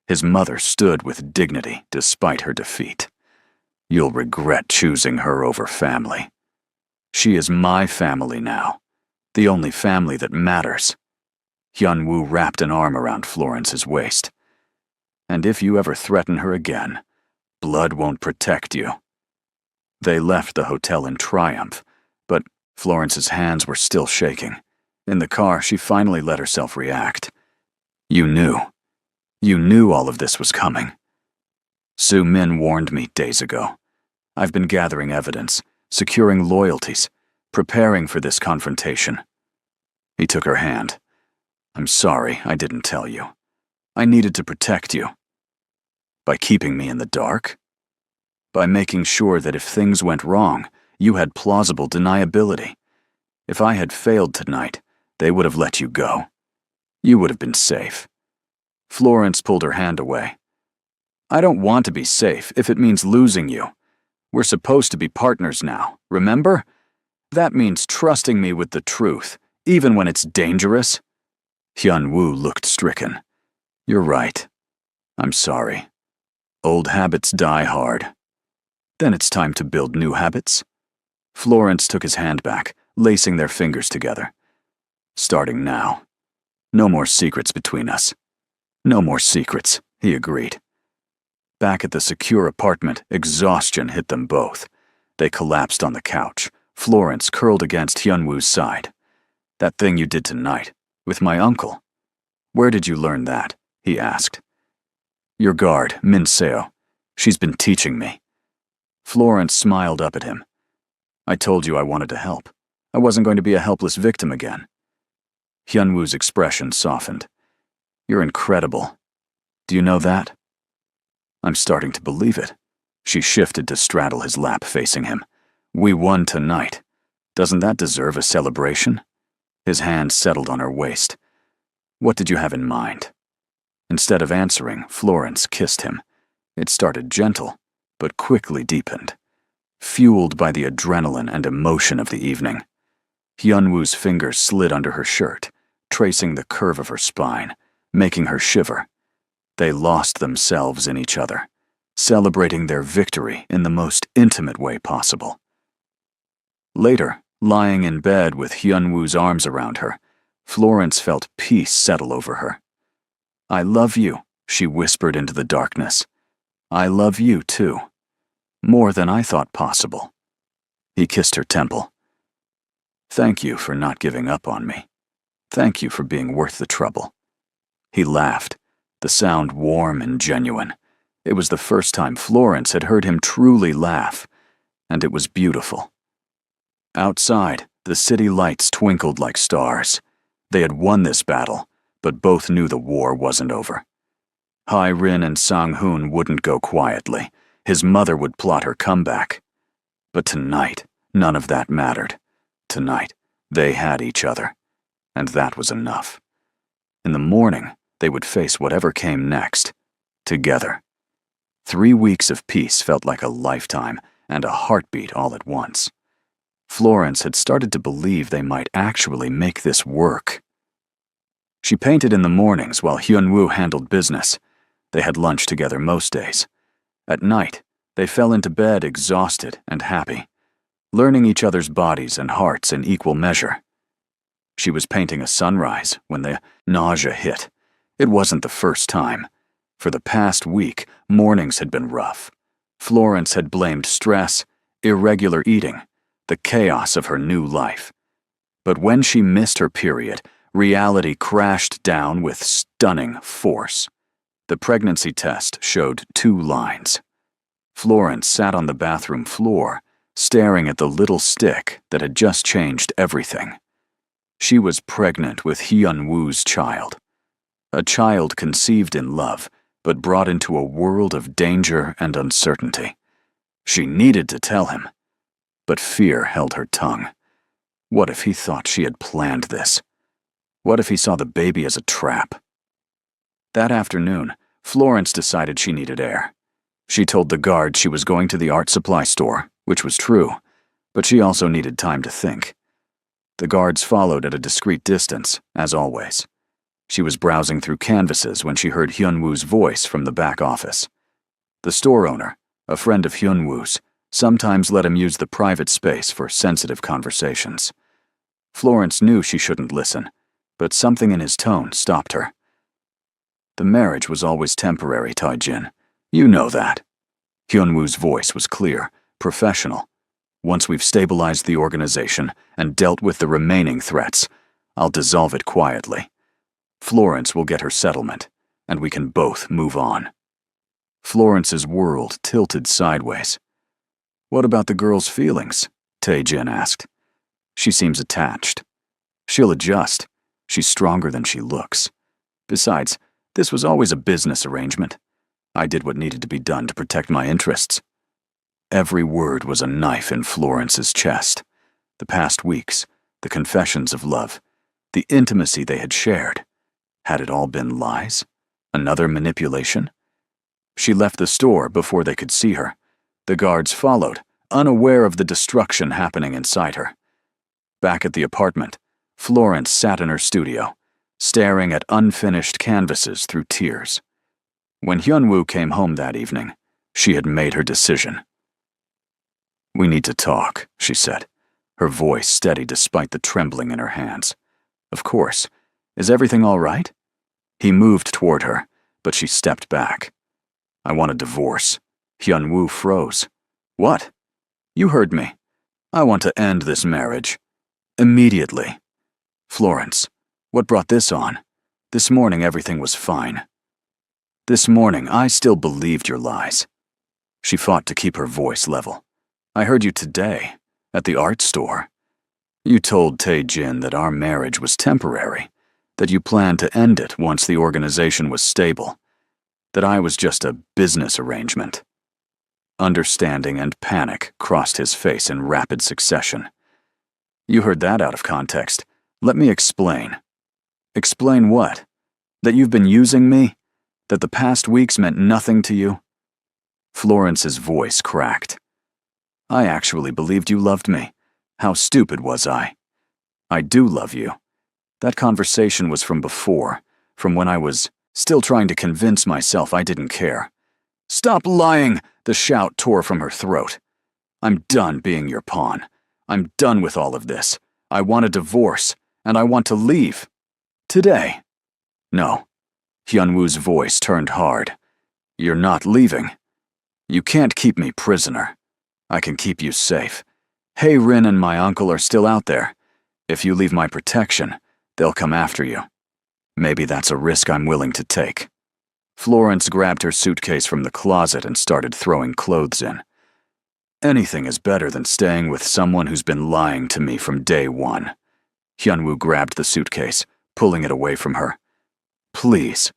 His mother stood with dignity despite her defeat. You'll regret choosing her over family. She is my family now, the only family that matters. Hyun-woo wrapped an arm around Florence's waist. And if you ever threaten her again, blood won't protect you. They left the hotel in triumph, but Florence's hands were still shaking. In the car, she finally let herself react. You knew. You knew all of this was coming. Soo-min warned me days ago. I've been gathering evidence, securing loyalties, preparing for this confrontation. He took her hand. I'm sorry I didn't tell you. I needed to protect you. By keeping me in the dark? By making sure that if things went wrong, you had plausible deniability. If I had failed tonight, they would have let you go. You would have been safe. Florence pulled her hand away. I don't want to be safe if it means losing you. We're supposed to be partners now, remember? That means trusting me with the truth, even when it's dangerous. Hyun-woo looked stricken. You're right. I'm sorry. Old habits die hard. Then it's time to build new habits. Florence took his hand back, lacing their fingers together. Starting now. No more secrets between us. No more secrets, he agreed. Back at the secure apartment, exhaustion hit them both. They collapsed on the couch, Florence curled against Hyun-woo's side. That thing you did tonight, with my uncle. Where did you learn that? He asked. Your guard, Min Seo. She's been teaching me. Florence smiled up at him. I told you I wanted to help. I wasn't going to be a helpless victim again. Hyun-woo's expression softened. You're incredible. Do you know that? I'm starting to believe it. She shifted to straddle his lap facing him. We won tonight. Doesn't that deserve a celebration? His hand settled on her waist. What did you have in mind? Instead of answering, Florence kissed him. It started gentle, but quickly deepened, fueled by the adrenaline and emotion of the evening. Hyun-woo's fingers slid under her shirt, tracing the curve of her spine, making her shiver. They lost themselves in each other, celebrating their victory in the most intimate way possible. Later, lying in bed with Hyun-woo's arms around her, Florence felt peace settle over her. I love you, she whispered into the darkness. I love you too. More than I thought possible. He kissed her temple. Thank you for not giving up on me. Thank you for being worth the trouble. He laughed, the sound warm and genuine. It was the first time Florence had heard him truly laugh, and it was beautiful. Outside, the city lights twinkled like stars. They had won this battle, but both knew the war wasn't over. Hai-rin and Sang-hoon wouldn't go quietly. His mother would plot her comeback. But tonight, none of that mattered. Tonight, they had each other, and that was enough. In the morning, they would face whatever came next, together. 3 weeks of peace felt like a lifetime and a heartbeat all at once. Florence had started to believe they might actually make this work. She painted in the mornings while Hyun-woo handled business. They had lunch together most days. At night, they fell into bed exhausted and happy, learning each other's bodies and hearts in equal measure. She was painting a sunrise when the nausea hit. It wasn't the first time. For the past week, mornings had been rough. Florence had blamed stress, irregular eating, the chaos of her new life. But when she missed her period, reality crashed down with stunning force. The pregnancy test showed 2 lines. Florence sat on the bathroom floor, staring at the little stick that had just changed everything. She was pregnant with Hyun-woo's child. A child conceived in love, but brought into a world of danger and uncertainty. She needed to tell him, but fear held her tongue. What if he thought she had planned this? What if he saw the baby as a trap? That afternoon, Florence decided she needed air. She told the guard she was going to the art supply store, which was true, but she also needed time to think. The guards followed at a discreet distance, as always. She was browsing through canvases when she heard Hyun-woo's voice from the back office. The store owner, a friend of Hyun-woo's, sometimes let him use the private space for sensitive conversations. Florence knew she shouldn't listen, but something in his tone stopped her. The marriage was always temporary, Tae-jin. You know that. Hyun-woo's voice was clear, professional. Once we've stabilized the organization and dealt with the remaining threats, I'll dissolve it quietly. Florence will get her settlement, and we can both move on. Florence's world tilted sideways. What about the girl's feelings? Tae-jin asked. She seems attached. She'll adjust. She's stronger than she looks. Besides, this was always a business arrangement. I did what needed to be done to protect my interests. Every word was a knife in Florence's chest. The past weeks, the confessions of love, the intimacy they had shared. Had it all been lies? Another manipulation? She left the store before they could see her. The guards followed, unaware of the destruction happening inside her. Back at the apartment, Florence sat in her studio, staring at unfinished canvases through tears. When Hyun-woo came home that evening, she had made her decision. "We need to talk," she said, her voice steady despite the trembling in her hands. "Of course. Is everything all right?" He moved toward her, but she stepped back. "I want a divorce." Hyun-woo froze. "What?" "You heard me. I want to end this marriage. Immediately." "Florence, what brought this on? This morning everything was fine." "This morning I still believed your lies." She fought to keep her voice level. "I heard you today, at the art store. You told Tae-jin that our marriage was temporary, that you planned to end it once the organization was stable, that I was just a business arrangement." Understanding and panic crossed his face in rapid succession. "You heard that out of context. Let me explain." "Explain what? That you've been using me? That the past weeks meant nothing to you?" Florence's voice cracked. "I actually believed you loved me. How stupid was I? I do love you. That conversation was from before, from when I was still trying to convince myself I didn't care." "Stop lying!" The shout tore from her throat. "I'm done being your pawn. I'm done with all of this. I want a divorce, and I want to leave. Today." "No." Hyun-woo's voice turned hard. "You're not leaving. You can't keep me prisoner. I can keep you safe. Hae-rin and my uncle are still out there. If you leave my protection, they'll come after you. Maybe that's a risk I'm willing to take." Florence grabbed her suitcase from the closet and started throwing clothes in. "Anything is better than staying with someone who's been lying to me from day one." Hyun-woo grabbed the suitcase, pulling it away from her. "Please,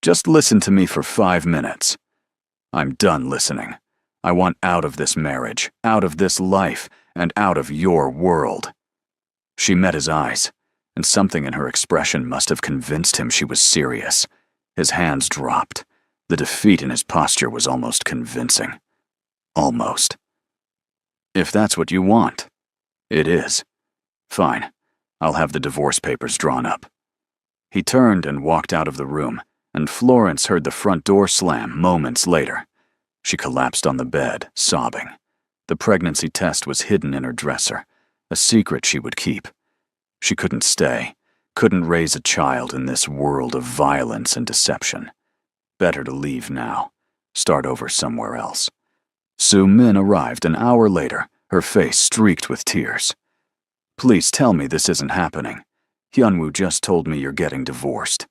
just listen to me for 5 minutes." "I'm done listening. I want out of this marriage, out of this life, and out of your world." She met his eyes, and something in her expression must have convinced him she was serious. His hands dropped. The defeat in his posture was almost convincing. Almost. "If that's what you want." "It is." "Fine. I'll have the divorce papers drawn up." He turned and walked out of the room, and Florence heard the front door slam moments later. She collapsed on the bed, sobbing. The pregnancy test was hidden in her dresser, a secret she would keep. She couldn't stay, couldn't raise a child in this world of violence and deception. Better to leave now, start over somewhere else. Soo-min arrived an hour later, her face streaked with tears. "Please tell me this isn't happening. Hyun-woo just told me you're getting divorced."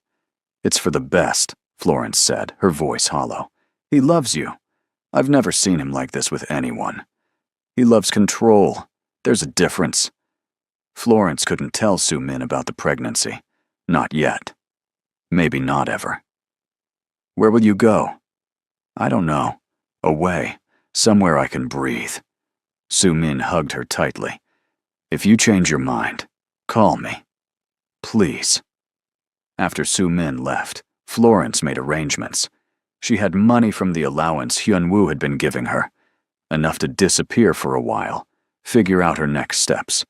"It's for the best," Florence said, her voice hollow. "He loves you. I've never seen him like this with anyone." He loves control. There's a difference. Florence couldn't tell Soo-min about the pregnancy. Not yet. Maybe not ever. Where will you go? I don't know. Away. Somewhere I can breathe. Soo-min hugged her tightly. If you change your mind, call me. Please. After Soo-min left, Florence made arrangements. She had money from the allowance Hyun-woo had been giving her, enough to disappear for a while, figure out her next steps.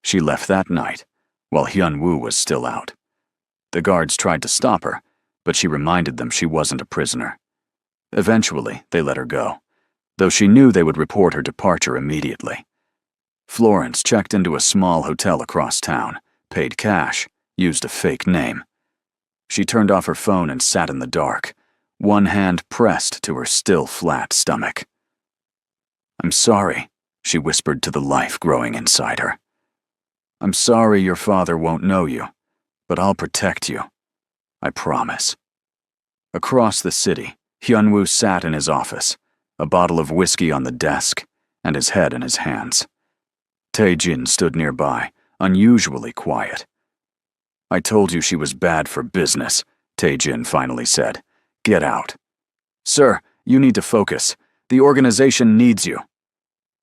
She left that night, while Hyun-woo was still out. The guards tried to stop her, but she reminded them she wasn't a prisoner. Eventually, they let her go, though she knew they would report her departure immediately. Florence checked into a small hotel across town, paid cash, used a fake name. She turned off her phone and sat in the dark, one hand pressed to her still flat stomach. I'm sorry, she whispered to the life growing inside her. I'm sorry your father won't know you, but I'll protect you. I promise. Across the city, Hyun-woo sat in his office, a bottle of whiskey on the desk, and his head in his hands. Tae-jin stood nearby, unusually quiet. I told you she was bad for business, Tae-jin finally said. Get out. Sir, you need to focus. The organization needs you.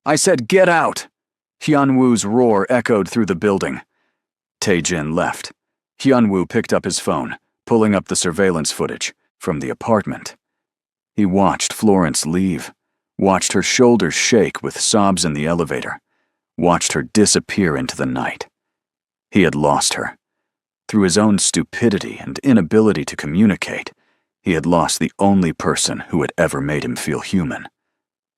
I said get out! Hyun-woo's roar echoed through the building. Tae-jin left. Hyun-woo picked up his phone, pulling up the surveillance footage from the apartment. He watched Florence leave, watched her shoulders shake with sobs in the elevator, watched her disappear into the night. He had lost her. Through his own stupidity and inability to communicate, he had lost the only person who had ever made him feel human.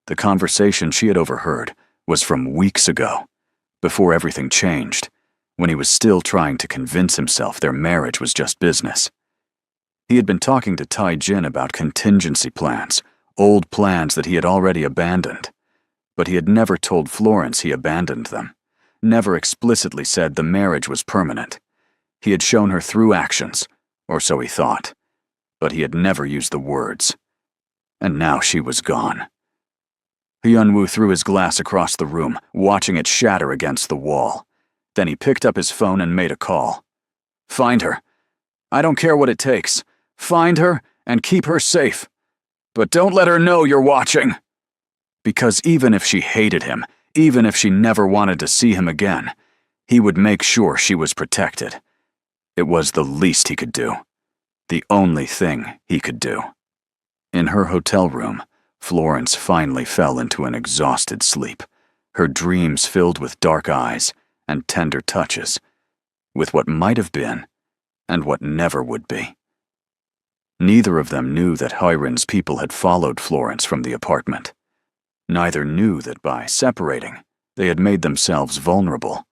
The conversation she had overheard was from weeks ago, before everything changed, when he was still trying to convince himself their marriage was just business. He had been talking to Tae-jin about contingency plans, old plans that he had already abandoned. But he had never told Florence he abandoned them, never explicitly said the marriage was permanent. He had shown her through actions, or so he thought, but he had never used the words. And now she was gone. Hyun-woo threw his glass across the room, watching it shatter against the wall. Then he picked up his phone and made a call. Find her. I don't care what it takes. Find her and keep her safe. But don't let her know you're watching. Because even if she hated him, even if she never wanted to see him again, he would make sure she was protected. It was the least he could do. The only thing he could do. In her hotel room, Florence finally fell into an exhausted sleep, her dreams filled with dark eyes and tender touches, with what might have been and what never would be. Neither of them knew that Hyren's people had followed Florence from the apartment. Neither knew that by separating, they had made themselves vulnerable.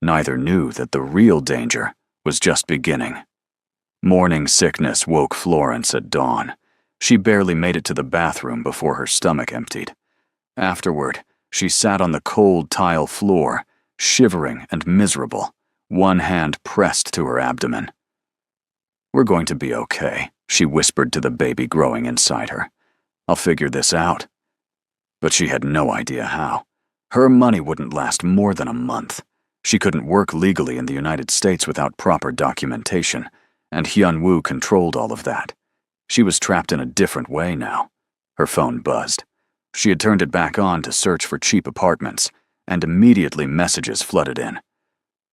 Neither knew that the real danger was just beginning. Morning sickness woke Florence at dawn. She barely made it to the bathroom before her stomach emptied. Afterward, she sat on the cold tile floor, shivering and miserable, one hand pressed to her abdomen. We're going to be okay, she whispered to the baby growing inside her. I'll figure this out. But she had no idea how. Her money wouldn't last more than a month. She couldn't work legally in the United States without proper documentation, and Hyun-woo controlled all of that. She was trapped in a different way now. Her phone buzzed. She had turned it back on to search for cheap apartments, and immediately messages flooded in.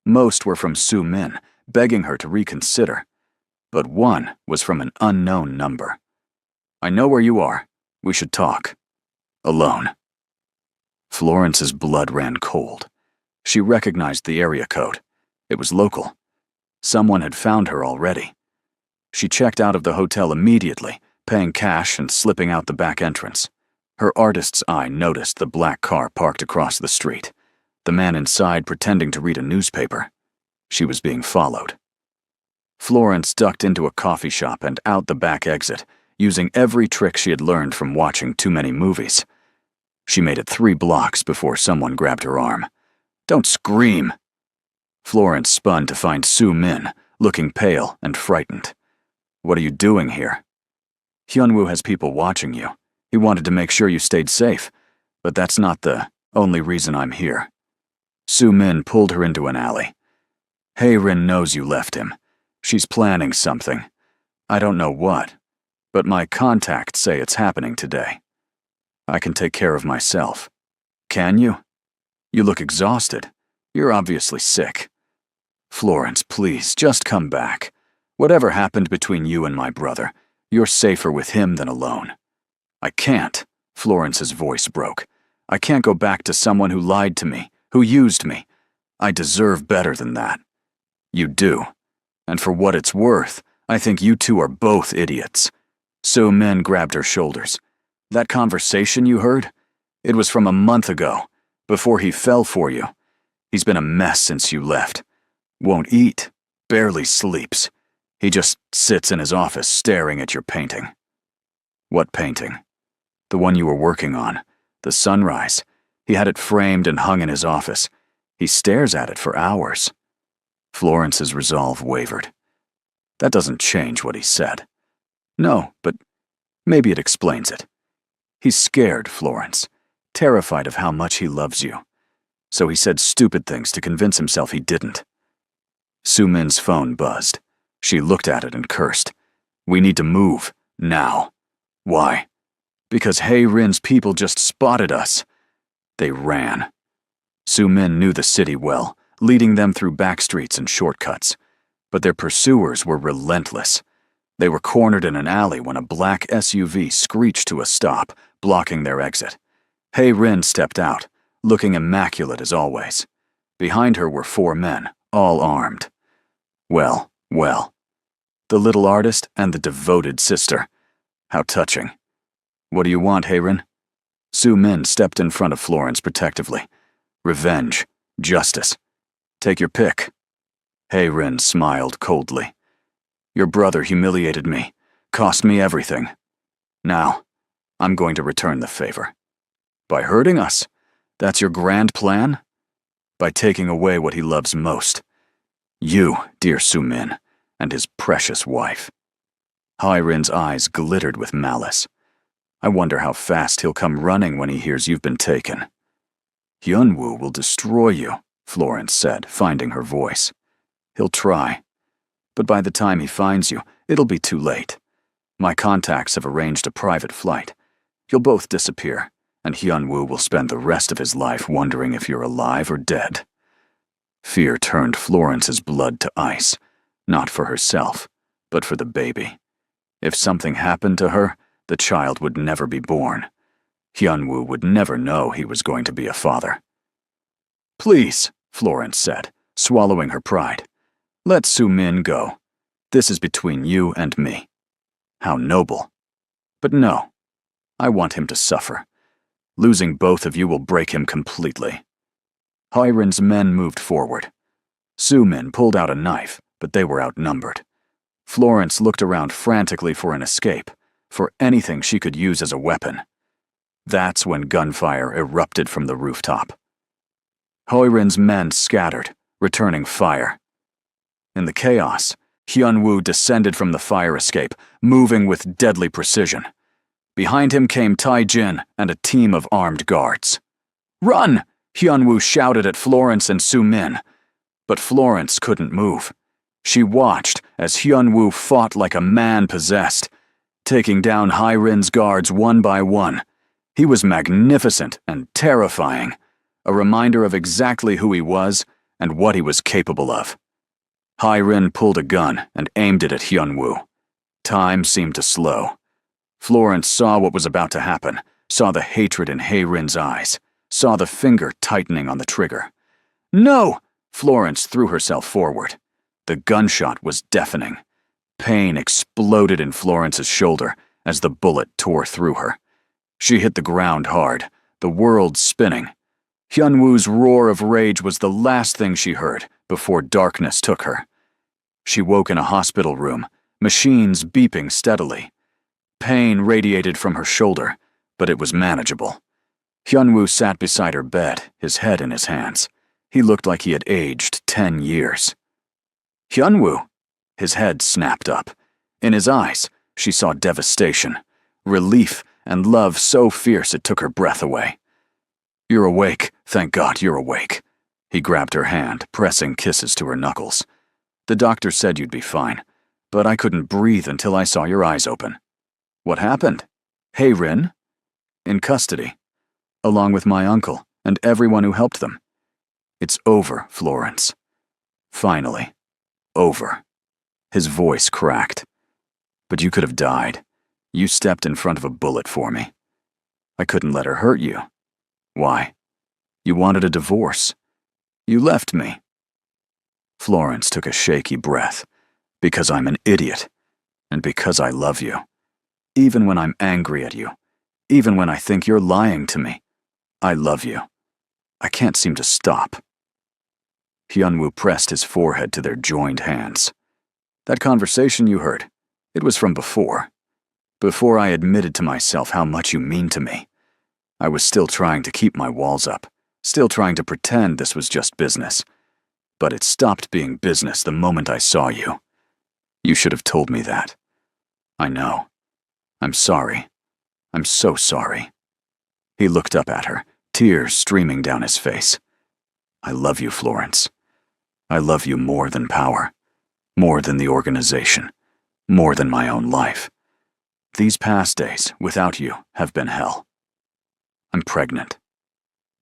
Most were from Soo-min, begging her to reconsider. But one was from an unknown number. I know where you are. We should talk. Alone. Florence's blood ran cold. She recognized the area code. It was local. Someone had found her already. She checked out of the hotel immediately, paying cash and slipping out the back entrance. Her artist's eye noticed the black car parked across the street, the man inside pretending to read a newspaper. She was being followed. Florence ducked into a coffee shop and out the back exit, using every trick she had learned from watching too many movies. She made it 3 blocks before someone grabbed her arm. Don't scream! Florence spun to find Soo-min, looking pale and frightened. What are you doing here? Hyun-woo has people watching you. He wanted to make sure you stayed safe, but that's not the... Only reason I'm here. Su-min pulled her into an alley. Hae-rin knows you left him. She's planning something. I don't know what, but my contacts say it's happening today. I can take care of myself. Can you? You look exhausted. You're obviously sick. Florence, please, just come back. Whatever happened between you and my brother, you're safer with him than alone. I can't, Florence's voice broke. I can't go back to someone who lied to me, who used me. I deserve better than that. You do. And for what it's worth, I think you two are both idiots. Su-min grabbed her shoulders. That conversation you heard? It was from a month ago, before he fell for you. He's been a mess since you left. Won't eat, barely sleeps. He just sits in his office staring at your painting. What painting? The one you were working on, the sunrise. He had it framed and hung in his office. He stares at it for hours. Florence's resolve wavered. That doesn't change what he said. No, but maybe it explains it. He's scared, Florence, terrified of how much he loves you. So he said stupid things to convince himself he didn't. Su-min's phone buzzed. She looked at it and cursed. We need to move, now. Why? Because Hae-rin's people just spotted us. They ran. Su-min knew the city well, leading them through back streets and shortcuts. But their pursuers were relentless. They were cornered in an alley when a black SUV screeched to a stop, blocking their exit. Hae-rin stepped out, looking immaculate as always. Behind her were 4 men, all armed. Well. The little artist and the devoted sister. How touching. What do you want, Hae-rin? Su-min stepped in front of Florence protectively. Revenge. Justice. Take your pick. Hae-rin smiled coldly. Your brother humiliated me, cost me everything. Now, I'm going to return the favor. By hurting us? That's your grand plan? By taking away what he loves most. You, dear Su-min, and his precious wife. Hae-rin's eyes glittered with malice. I wonder how fast he'll come running when he hears you've been taken. Hyun-woo will destroy you, Florence said, finding her voice. He'll try. But by the time he finds you, it'll be too late. My contacts have arranged a private flight. You'll both disappear, and Hyun-woo will spend the rest of his life wondering if you're alive or dead. Fear turned Florence's blood to ice, not for herself, but for the baby. If something happened to her, the child would never be born. Hyun-woo would never know he was going to be a father. Please, Florence said, swallowing her pride. Let Su-min go. This is between you and me. How noble. But no, I want him to suffer. Losing both of you will break him completely. Hae-rin's men moved forward. Su-min pulled out a knife, but they were outnumbered. Florence looked around frantically for an escape, for anything she could use as a weapon. That's when gunfire erupted from the rooftop. Hae-rin's men scattered, returning fire. In the chaos, Hyun-woo descended from the fire escape, moving with deadly precision. Behind him came Tai-jin and a team of armed guards. Run! Hyun-woo shouted at Florence and Su-min. But Florence couldn't move. She watched as Hyun-woo fought like a man possessed, taking down Hae-rin's guards one by one. He was magnificent and terrifying, a reminder of exactly who he was and what he was capable of. Hae-rin pulled a gun and aimed it at Hyun-woo. Time seemed to slow. Florence saw what was about to happen, saw the hatred in Hae-rin's eyes, saw the finger tightening on the trigger. No! Florence threw herself forward. The gunshot was deafening. Pain exploded in Florence's shoulder as the bullet tore through her. She hit the ground hard, the world spinning. Hyun-woo's roar of rage was the last thing she heard before darkness took her. She woke in a hospital room, machines beeping steadily. Pain radiated from her shoulder, but it was manageable. Hyun-woo sat beside her bed, his head in his hands. He looked like he had aged 10 years. Hyun-woo! His head snapped up. In his eyes, she saw devastation, relief, and love so fierce it took her breath away. You're awake. Thank God you're awake. He grabbed her hand, pressing kisses to her knuckles. The doctor said you'd be fine, but I couldn't breathe until I saw your eyes open. What happened? Hey, Rin? In custody, along with my uncle and everyone who helped them. It's over, Florence. Finally. Over. His voice cracked. But you could have died. You stepped in front of a bullet for me. I couldn't let her hurt you. Why? You wanted a divorce. You left me. Florence took a shaky breath. Because I'm an idiot. And because I love you. Even when I'm angry at you. Even when I think you're lying to me. I love you. I can't seem to stop. Hyunwoo pressed his forehead to their joined hands. That conversation you heard, it was from before. Before I admitted to myself how much you mean to me. I was still trying to keep my walls up, still trying to pretend this was just business. But it stopped being business the moment I saw you. You should have told me that. I know. I'm sorry. I'm so sorry. He looked up at her, tears streaming down his face. I love you, Florence. I love you more than power, more than the organization, more than my own life. These past days, without you, have been hell. I'm pregnant.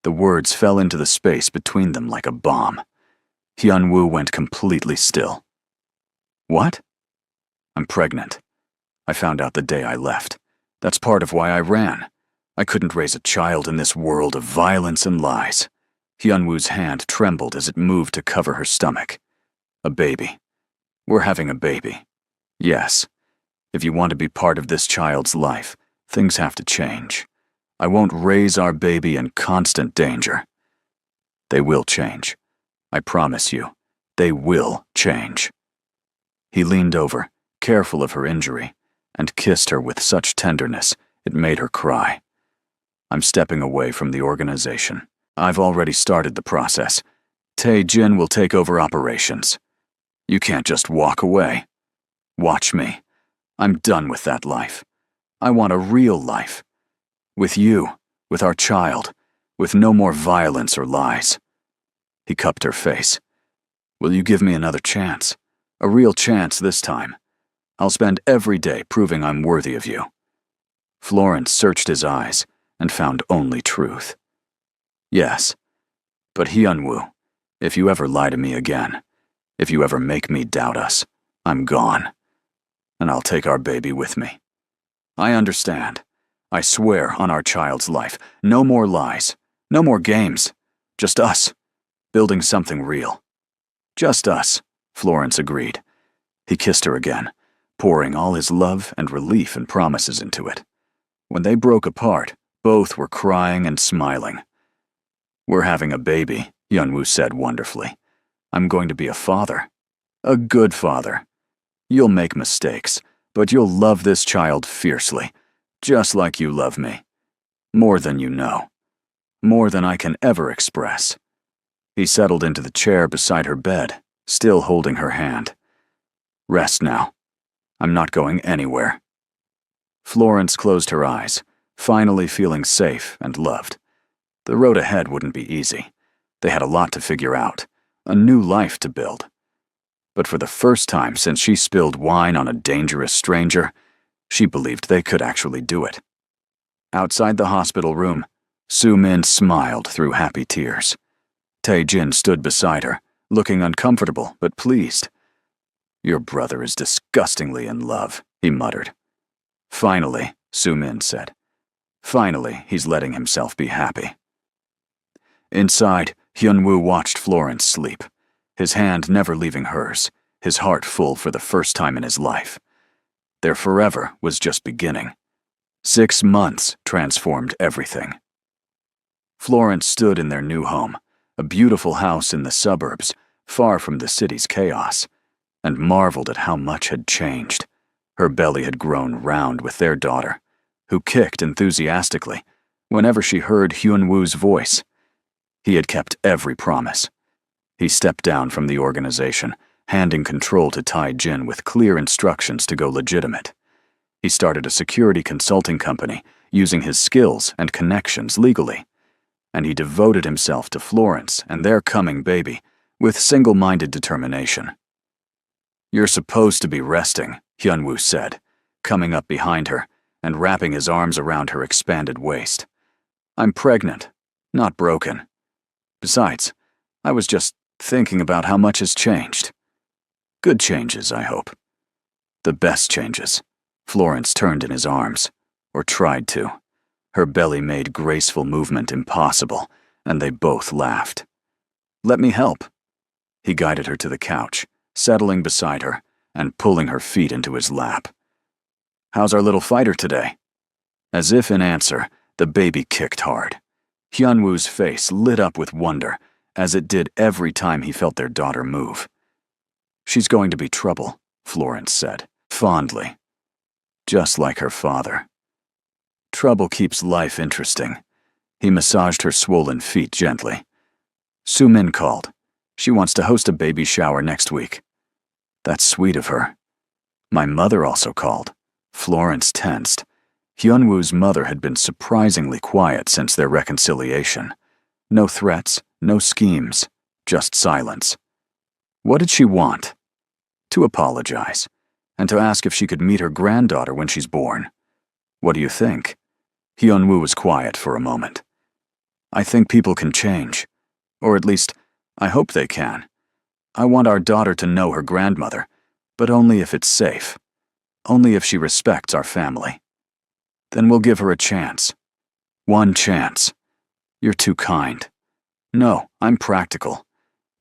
The words fell into the space between them like a bomb. Hyunwoo went completely still. What? I'm pregnant. I found out the day I left. That's part of why I ran. I couldn't raise a child in this world of violence and lies. Hyunwoo's hand trembled as it moved to cover her stomach. A baby. We're having a baby. Yes. If you want to be part of this child's life, things have to change. I won't raise our baby in constant danger. They will change. I promise you, they will change. He leaned over, careful of her injury, and kissed her with such tenderness it made her cry. I'm stepping away from the organization. I've already started the process. Tae-jin will take over operations. You can't just walk away. Watch me. I'm done with that life. I want a real life. With you, with our child, with no more violence or lies. He cupped her face. Will you give me another chance? A real chance this time. I'll spend every day proving I'm worthy of you. Florence searched his eyes and found only truth. Yes, but Hyunwoo, if you ever lie to me again, if you ever make me doubt us, I'm gone. And I'll take our baby with me. I understand. I swear on our child's life, no more lies, no more games, just us, building something real. Just us, Florence agreed. He kissed her again, pouring all his love and relief and promises into it. When they broke apart, both were crying and smiling. We're having a baby, Hyunwoo said wonderfully. I'm going to be a father. A good father. You'll make mistakes, but you'll love this child fiercely, just like you love me. More than you know. More than I can ever express. He settled into the chair beside her bed, still holding her hand. Rest now. I'm not going anywhere. Florence closed her eyes, finally feeling safe and loved. The road ahead wouldn't be easy. They had a lot to figure out, a new life to build. But for the first time since she spilled wine on a dangerous stranger, she believed they could actually do it. Outside the hospital room, Soo-min smiled through happy tears. Tae-jin stood beside her, looking uncomfortable but pleased. Your brother is disgustingly in love, he muttered. Finally, Soo-min said. Finally, he's letting himself be happy. Inside, Hyunwoo watched Florence sleep, his hand never leaving hers, his heart full for the first time in his life. Their forever was just beginning. 6 months transformed everything. Florence stood in their new home, a beautiful house in the suburbs, far from the city's chaos, and marveled at how much had changed. Her belly had grown round with their daughter, who kicked enthusiastically whenever she heard Hyunwoo's voice. He had kept every promise. He stepped down from the organization, handing control to Tae-jin with clear instructions to go legitimate. He started a security consulting company, using his skills and connections legally. and he devoted himself to Florence and their coming baby with single-minded determination. "You're supposed to be resting," Hyunwoo said, coming up behind her and wrapping his arms around her expanded waist. "I'm pregnant, not broken. Besides, I was just thinking about how much has changed. Good changes, I hope. The best changes." Florence turned in his arms, or tried to. Her belly made graceful movement impossible, and they both laughed. "Let me help." He guided her to the couch, settling beside her and pulling her feet into his lap. "How's our little fighter today?" As if in answer, the baby kicked hard. Hyunwoo's face lit up with wonder, as it did every time he felt their daughter move. "She's going to be trouble," Florence said, fondly. "Just like her father. Trouble keeps life interesting." He massaged her swollen feet gently. "Soo-min called. She wants to host a baby shower next week." "That's sweet of her." "My mother also called." Florence tensed. Hyunwoo's mother had been surprisingly quiet since their reconciliation. No threats, no schemes, just silence. What did she want? To apologize, and to ask if she could meet her granddaughter when she's born. "What do you think?" Hyunwoo was quiet for a moment. "I think people can change. Or at least, I hope they can. I want our daughter to know her grandmother, but only if it's safe. Only if she respects our family. Then we'll give her a chance. One chance." "You're too kind." "No, I'm practical.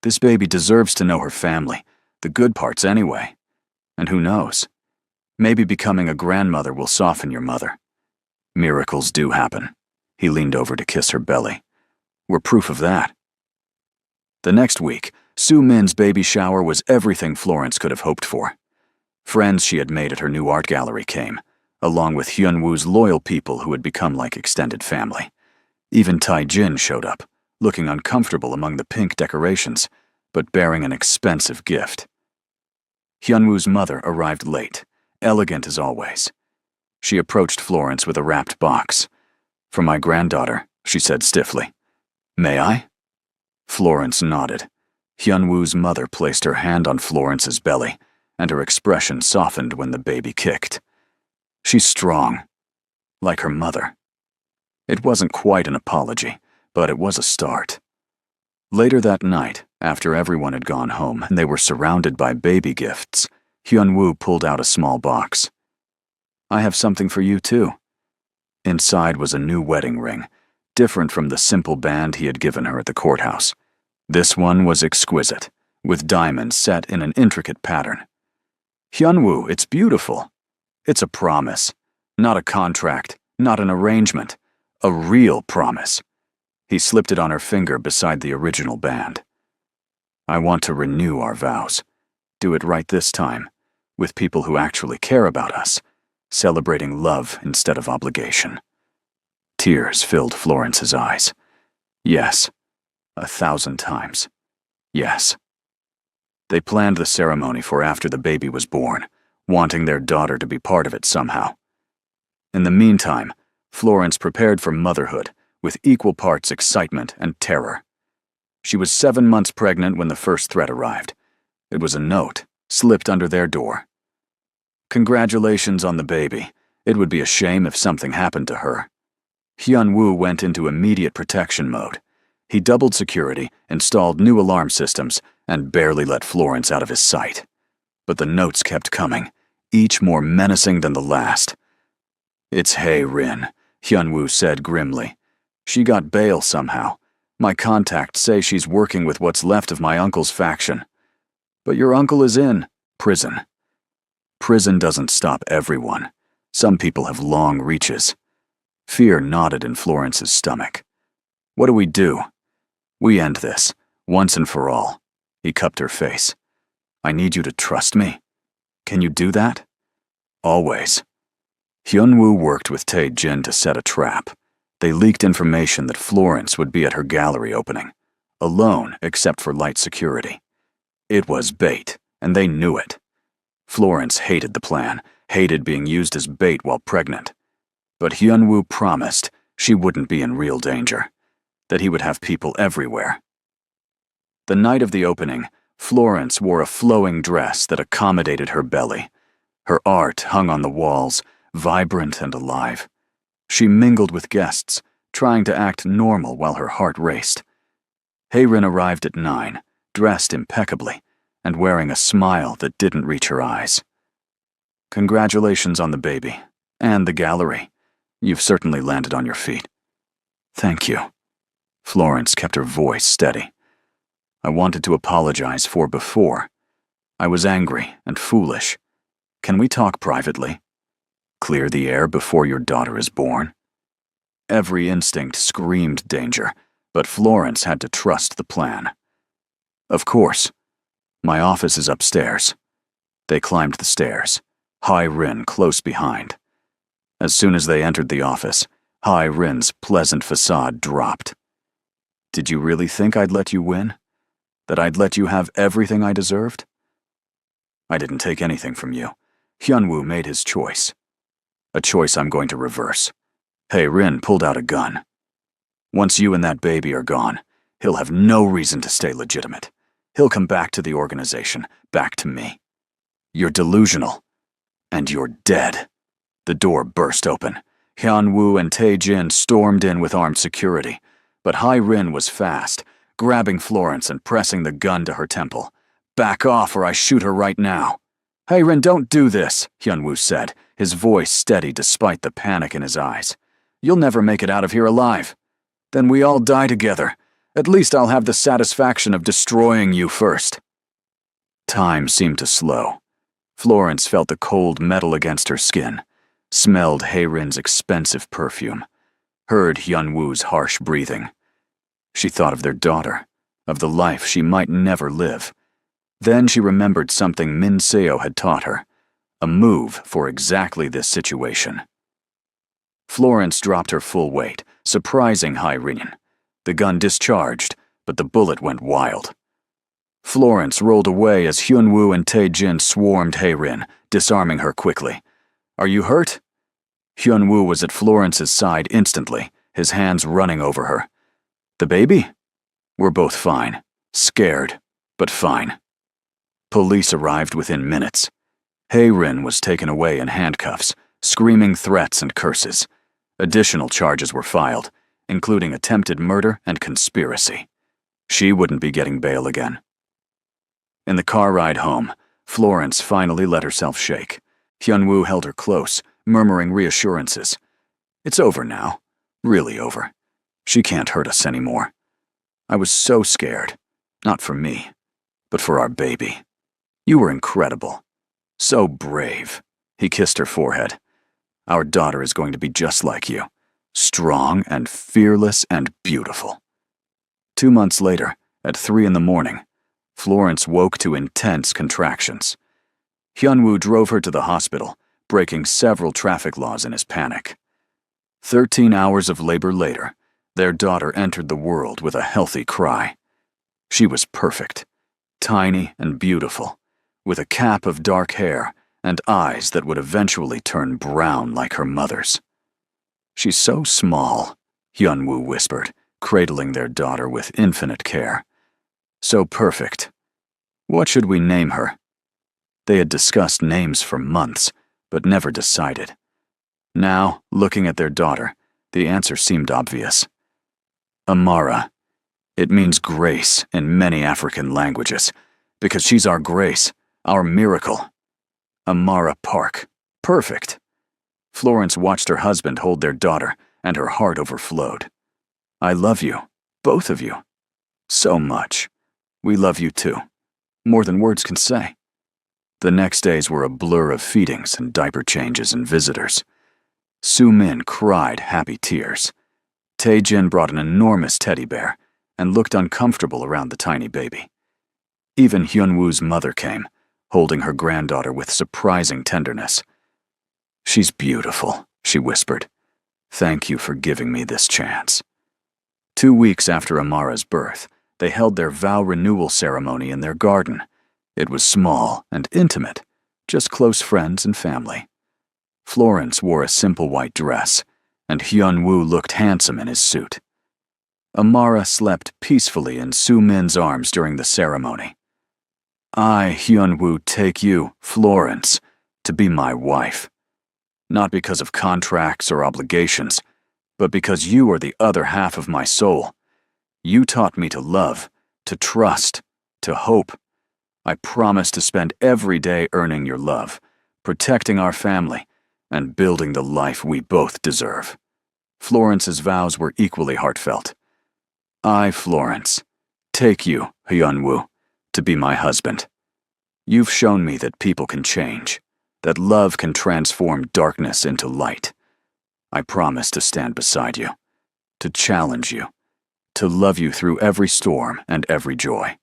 This baby deserves to know her family, the good parts anyway. And who knows? Maybe becoming a grandmother will soften your mother. Miracles do happen." He leaned over to kiss her belly. "We're proof of that." The next week, Soo-min's baby shower was everything Florence could have hoped for. Friends she had made at her new art gallery came, along with Hyunwoo's loyal people who had become like extended family. Even Tae-jin showed up, looking uncomfortable among the pink decorations, but bearing an expensive gift. Hyunwoo's mother arrived late, elegant as always. She approached Florence with a wrapped box. "For my granddaughter," she said stiffly. "May I?" Florence nodded. Hyunwoo's mother placed her hand on Florence's belly, and her expression softened when the baby kicked. "She's strong, like her mother." It wasn't quite an apology, but it was a start. Later that night, after everyone had gone home and they were surrounded by baby gifts, Hyunwoo pulled out a small box. "I have something for you too." Inside was a new wedding ring, different from the simple band he had given her at the courthouse. This one was exquisite, with diamonds set in an intricate pattern. "Hyunwoo, it's beautiful. It's a promise. Not a contract, not an arrangement. A real promise." He slipped it on her finger beside the original band. "I want to renew our vows. Do it right this time, with people who actually care about us, celebrating love instead of obligation." Tears filled Florence's eyes. Yes, 1,000 times. Yes. They planned the ceremony for after the baby was born, wanting their daughter to be part of it somehow. In the meantime, Florence prepared for motherhood with equal parts excitement and terror. She was 7 months pregnant when the first threat arrived. It was a note, slipped under their door. "Congratulations on the baby. It would be a shame if something happened to her." Hyunwoo went into immediate protection mode. He doubled security, installed new alarm systems, and barely let Florence out of his sight. But the notes kept coming, each more menacing than the last. "It's Hae-rin," Hyunwoo said grimly. "She got bail somehow. My contacts say she's working with what's left of my uncle's faction. But your uncle is in prison. Prison doesn't stop everyone. Some people have long reaches." Fear knotted in Florence's stomach. "What do we do?" "We end this, once and for all." He cupped her face. "I need you to trust me. Can you do that?" "Always." Hyunwoo worked with Tae-jin to set a trap. They leaked information that Florence would be at her gallery opening, alone except for light security. It was bait, and they knew it. Florence hated the plan, hated being used as bait while pregnant. But Hyunwoo promised she wouldn't be in real danger. that he would have people everywhere. The night of the opening, Florence wore a flowing dress that accommodated her belly. Her art hung on the walls, vibrant and alive. She mingled with guests, trying to act normal while her heart raced. Hayrin arrived at 9, dressed impeccably, and wearing a smile that didn't reach her eyes. "Congratulations on the baby, and the gallery. You've certainly landed on your feet." "Thank you." Florence kept her voice steady. "I wanted to apologize for before. I was angry and foolish. Can we talk privately? Clear the air before your daughter is born?" Every instinct screamed danger, but Florence had to trust the plan. "Of course. My office is upstairs." They climbed the stairs, Hayrin close behind. As soon as they entered the office, Hayrin's pleasant facade dropped. "Did you really think I'd let you win? That I'd let you have everything I deserved?" "I didn't take anything from you. Hyunwoo made his choice. A choice I'm going to reverse." Hayrin pulled out a gun. "Once you and that baby are gone, he'll have no reason to stay legitimate. He'll come back to the organization, back to me. You're delusional. And you're dead." The door burst open. Hyunwoo and Tae-jin stormed in with armed security, but Hayrin was fast, grabbing Florence and pressing the gun to her temple. "Back off or I shoot her right now." "Hayrin, don't do this," Hyunwoo said, his voice steady despite the panic in his eyes. "You'll never make it out of here alive. Then we all die together. At least I'll have the satisfaction of destroying you first." Time seemed to slow. Florence felt the cold metal against her skin, smelled Hayrin's expensive perfume, heard Hyunwoo's harsh breathing. She thought of their daughter, of the life she might never live. Then she remembered something Min Seo had taught her, a move for exactly this situation. Florence dropped her full weight, surprising Hayrin. The gun discharged, but the bullet went wild. Florence rolled away as Hyunwoo and Tae-jin swarmed Hayrin, disarming her quickly. "Are you hurt?" Hyunwoo was at Florence's side instantly, his hands running over her. "The baby?" "We're both fine. Scared, but fine." Police arrived within minutes. Hayrin was taken away in handcuffs, screaming threats and curses. Additional charges were filed, including attempted murder and conspiracy. She wouldn't be getting bail again. In the car ride home, Florence finally let herself shake. Hyunwoo held her close, murmuring reassurances. "It's over now. Really over. She can't hurt us anymore. I was so scared. Not for me, but for our baby. You were incredible. So brave." He kissed her forehead. "Our daughter is going to be just like you. Strong and fearless and beautiful." 2 months later, at 3 in the morning, Florence woke to intense contractions. Hyunwoo drove her to the hospital, breaking several traffic laws in his panic. 13 hours of labor later, their daughter entered the world with a healthy cry. She was perfect, tiny and beautiful, with a cap of dark hair and eyes that would eventually turn brown like her mother's. "She's so small," Hyunwoo whispered, cradling their daughter with infinite care. "So perfect. What should we name her?" They had discussed names for months, but never decided. Now, looking at their daughter, the answer seemed obvious. Amara. It means grace in many African languages, because she's our grace, our miracle. Amara Park. Perfect. Florence watched her husband hold their daughter, and her heart overflowed. "I love you, both of you. So much. We love you too. More than words can say." The next days were a blur of feedings and diaper changes and visitors. Soo-min cried happy tears. Tae-jin brought an enormous teddy bear and looked uncomfortable around the tiny baby. Even Hyunwoo's mother came, holding her granddaughter with surprising tenderness. "She's beautiful," she whispered. "Thank you for giving me this chance." 2 weeks after Amara's birth, they held their vow renewal ceremony in their garden. It was small and intimate, just close friends and family. Florence wore a simple white dress, and Hyunwoo looked handsome in his suit. Amara slept peacefully in Su-min's arms during the ceremony. I, Hyun-woo, take you, Florence, to be my wife. Not because of contracts or obligations, but because you are the other half of my soul. You taught me to love, to trust, to hope. I promise to spend every day earning your love, protecting our family, and building the life we both deserve. Florence's vows were equally heartfelt. I, Florence, take you, Hyun-woo, to be my husband. You've shown me that people can change, that love can transform darkness into light. I promise to stand beside you, to challenge you, to love you through every storm and every joy.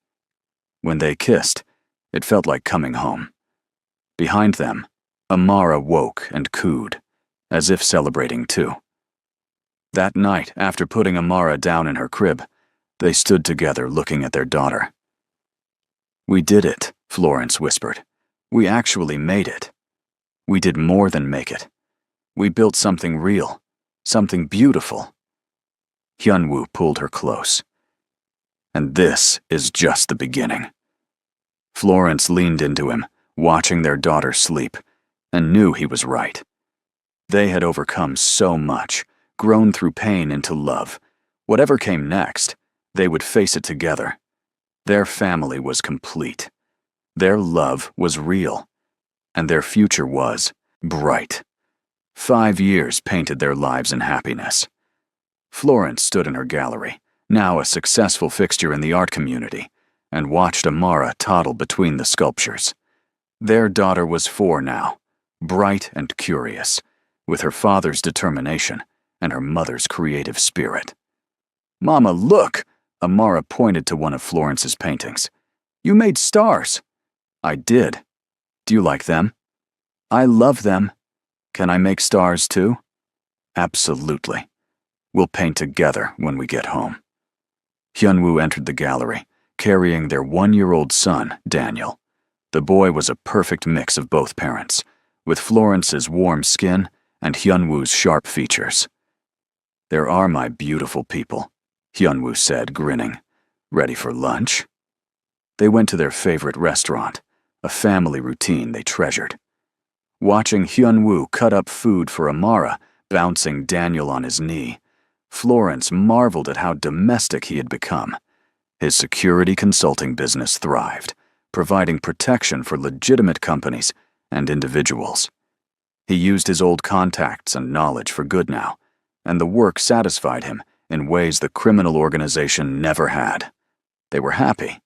When they kissed, it felt like coming home. Behind them, Amara woke and cooed, as if celebrating too. That night, after putting Amara down in her crib, they stood together looking at their daughter. We did it, Florence whispered. We actually made it. We did more than make it. We built something real, something beautiful. Hyun-woo pulled her close. And this is just the beginning. Florence leaned into him, watching their daughter sleep, and knew he was right. They had overcome so much, grown through pain into love. Whatever came next, they would face it together. Their family was complete. Their love was real. And their future was bright. 5 years painted their lives in happiness. Florence stood in her gallery, now a successful fixture in the art community, and watched Amara toddle between the sculptures. Their daughter was 4 now, bright and curious, with her father's determination and her mother's creative spirit. Mama, look! Amara pointed to one of Florence's paintings. You made stars. I did. Do you like them? I love them. Can I make stars too? Absolutely. We'll paint together when we get home. Hyun-woo entered the gallery, carrying their 1-year-old son, Daniel. The boy was a perfect mix of both parents, with Florence's warm skin and Hyun-woo's sharp features. There are my beautiful people, Hyun-woo said, grinning. Ready for lunch? They went to their favorite restaurant, a family routine they treasured. Watching Hyun-woo cut up food for Amara, bouncing Daniel on his knee, Florence marveled at how domestic he had become. His security consulting business thrived, providing protection for legitimate companies and individuals. He used his old contacts and knowledge for good now, and the work satisfied him in ways the criminal organization never had. They were happy.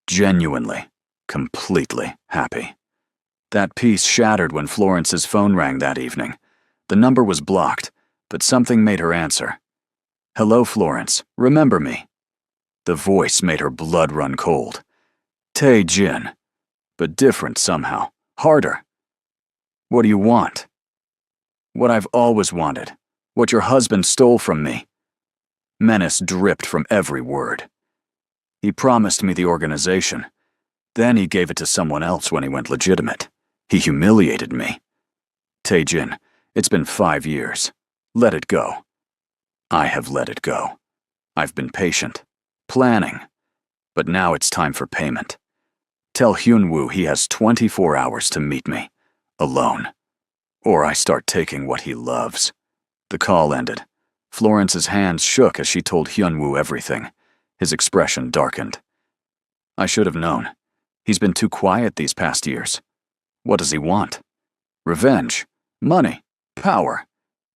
Genuinely, completely happy. That peace shattered when Florence's phone rang that evening. The number was blocked, but something made her answer. Hello, Florence. Remember me? The voice made her blood run cold. Tae-jin. But different somehow. Harder. What do you want? What I've always wanted. What your husband stole from me. Menace dripped from every word. He promised me the organization. Then he gave it to someone else when he went legitimate. He humiliated me. Tae-jin, it's been 5 years. Let it go. I have let it go. I've been patient, planning, but now it's time for payment. Tell Hyun-woo he has 24 hours to meet me, alone, or I start taking what he loves. The call ended. Florence's hands shook as she told Hyun-woo everything. His expression darkened. I should have known. He's been too quiet these past years. What does he want? Revenge, money, power.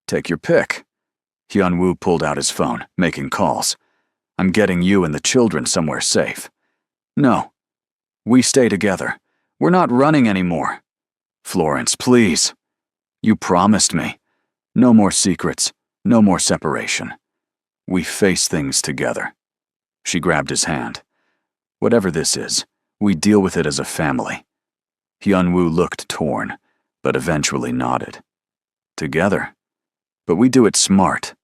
Take your pick. Hyun-woo pulled out his phone, making calls. I'm getting you and the children somewhere safe. No. We stay together. We're not running anymore. Florence, please. You promised me. No more secrets, no more separation. We face things together. She grabbed his hand. Whatever this is, we deal with it as a family. Hyun-woo looked torn, but eventually nodded. Together. But we do it smart.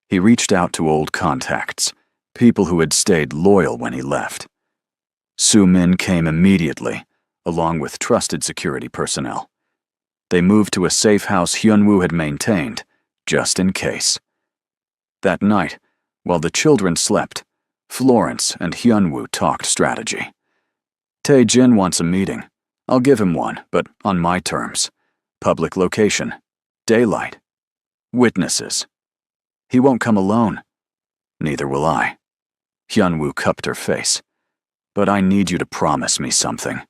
He reached out to old contacts, people who had stayed loyal when he left. Su-min came immediately, along with trusted security personnel. They moved to a safe house Hyun-woo had maintained, just in case. That night, While the children slept, Florence and Hyunwoo talked strategy. Tae-jin wants a meeting. I'll give him one, but on my terms. Public location. Daylight. Witnesses. He won't come alone. Neither will I. Hyunwoo cupped her face. But I need you to promise me something.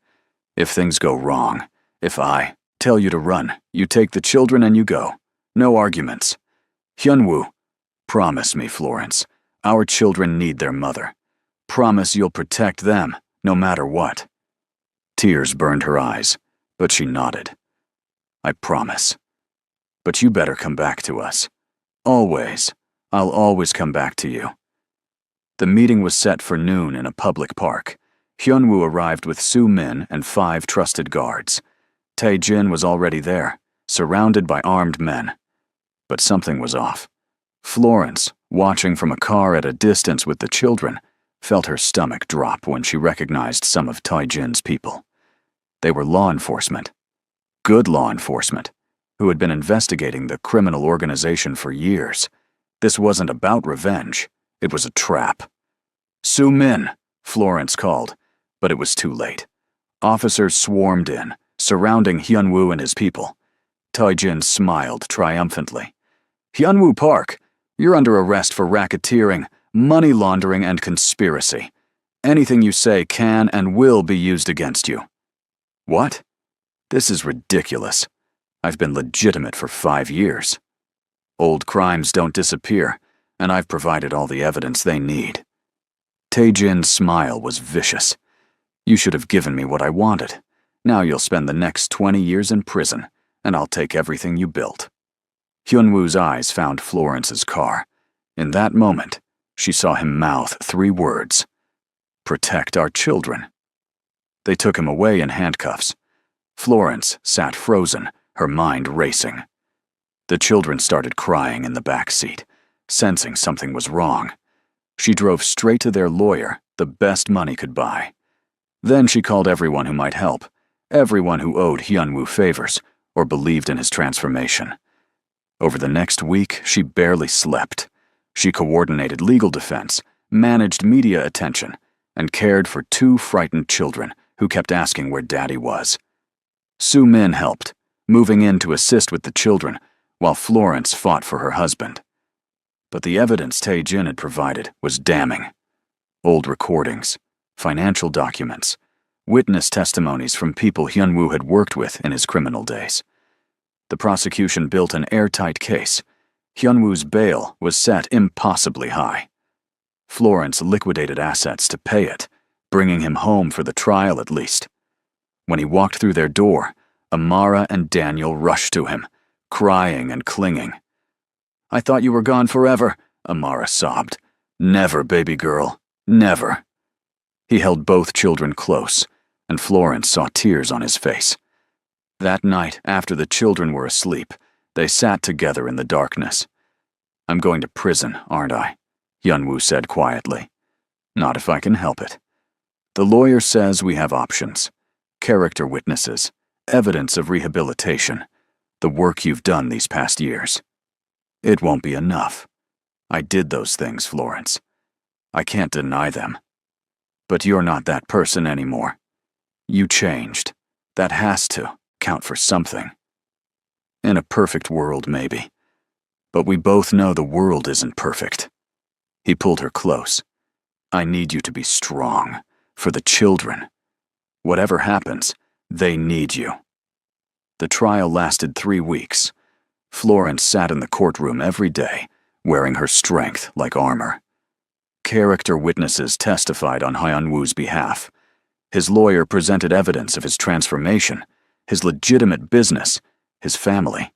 If things go wrong, if I tell you to run, you take the children and you go. No arguments. Hyunwoo, promise me, Florence. Our children need their mother. Promise you'll protect them, no matter what. Tears burned her eyes, but she nodded. I promise. But you better come back to us. Always. I'll always come back to you. The meeting was set for noon in a public park. Hyunwoo arrived with Soo-min and 5 trusted guards. Tae-jin was already there, surrounded by armed men. But something was off. Florence, watching from a car at a distance with the children, felt her stomach drop when she recognized some of Tae-jin's people. They were law enforcement. Good law enforcement, who had been investigating the criminal organization for years. This wasn't about revenge. It was a trap. Soo-min, Florence called, but it was too late. Officers swarmed in, surrounding Hyunwoo and his people. Tae-jin smiled triumphantly. Hyunwoo Park, you're under arrest for racketeering, money laundering, and conspiracy. Anything you say can and will be used against you. What? This is ridiculous. I've been legitimate for 5 years. Old crimes don't disappear, and I've provided all the evidence they need. Tae-jin's smile was vicious. You should have given me what I wanted. Now you'll spend the next 20 years in prison, and I'll take everything you built. Hyunwoo's eyes found Florence's car. In that moment, she saw him mouth 3 words. Protect our children. They took him away in handcuffs. Florence sat frozen, her mind racing. The children started crying in the back seat, sensing something was wrong. She drove straight to their lawyer, the best money could buy. Then she called everyone who might help, everyone who owed Hyunwoo favors or believed in his transformation. Over the next week, she barely slept. She coordinated legal defense, managed media attention, and cared for 2 frightened children who kept asking where Daddy was. Soo-min helped, moving in to assist with the children, while Florence fought for her husband. But the evidence Tae-jin had provided was damning. Old recordings, financial documents, witness testimonies from people Hyunwoo had worked with in his criminal days. The prosecution built an airtight case. Hyunwoo's bail was set impossibly high. Florence liquidated assets to pay it, bringing him home for the trial at least. When he walked through their door, Amara and Daniel rushed to him, crying and clinging. I thought you were gone forever, Amara sobbed. Never, baby girl, never. He held both children close, and Florence saw tears on his face. That night, after the children were asleep, they sat together in the darkness. I'm going to prison, aren't I? Hyunwoo said quietly. Not if I can help it. The lawyer says we have options. Character witnesses, evidence of rehabilitation, the work you've done these past years. It won't be enough. I did those things, Florence. I can't deny them. But you're not that person anymore. You changed. That has to count for something. In a perfect world, maybe. But we both know the world isn't perfect. He pulled her close. I need you to be strong, for the children. Whatever happens, they need you. The trial lasted 3 weeks. Florence sat in the courtroom every day, wearing her strength like armor. Character witnesses testified on Hyunwoo's behalf. His lawyer presented evidence of his transformation, his legitimate business, his family.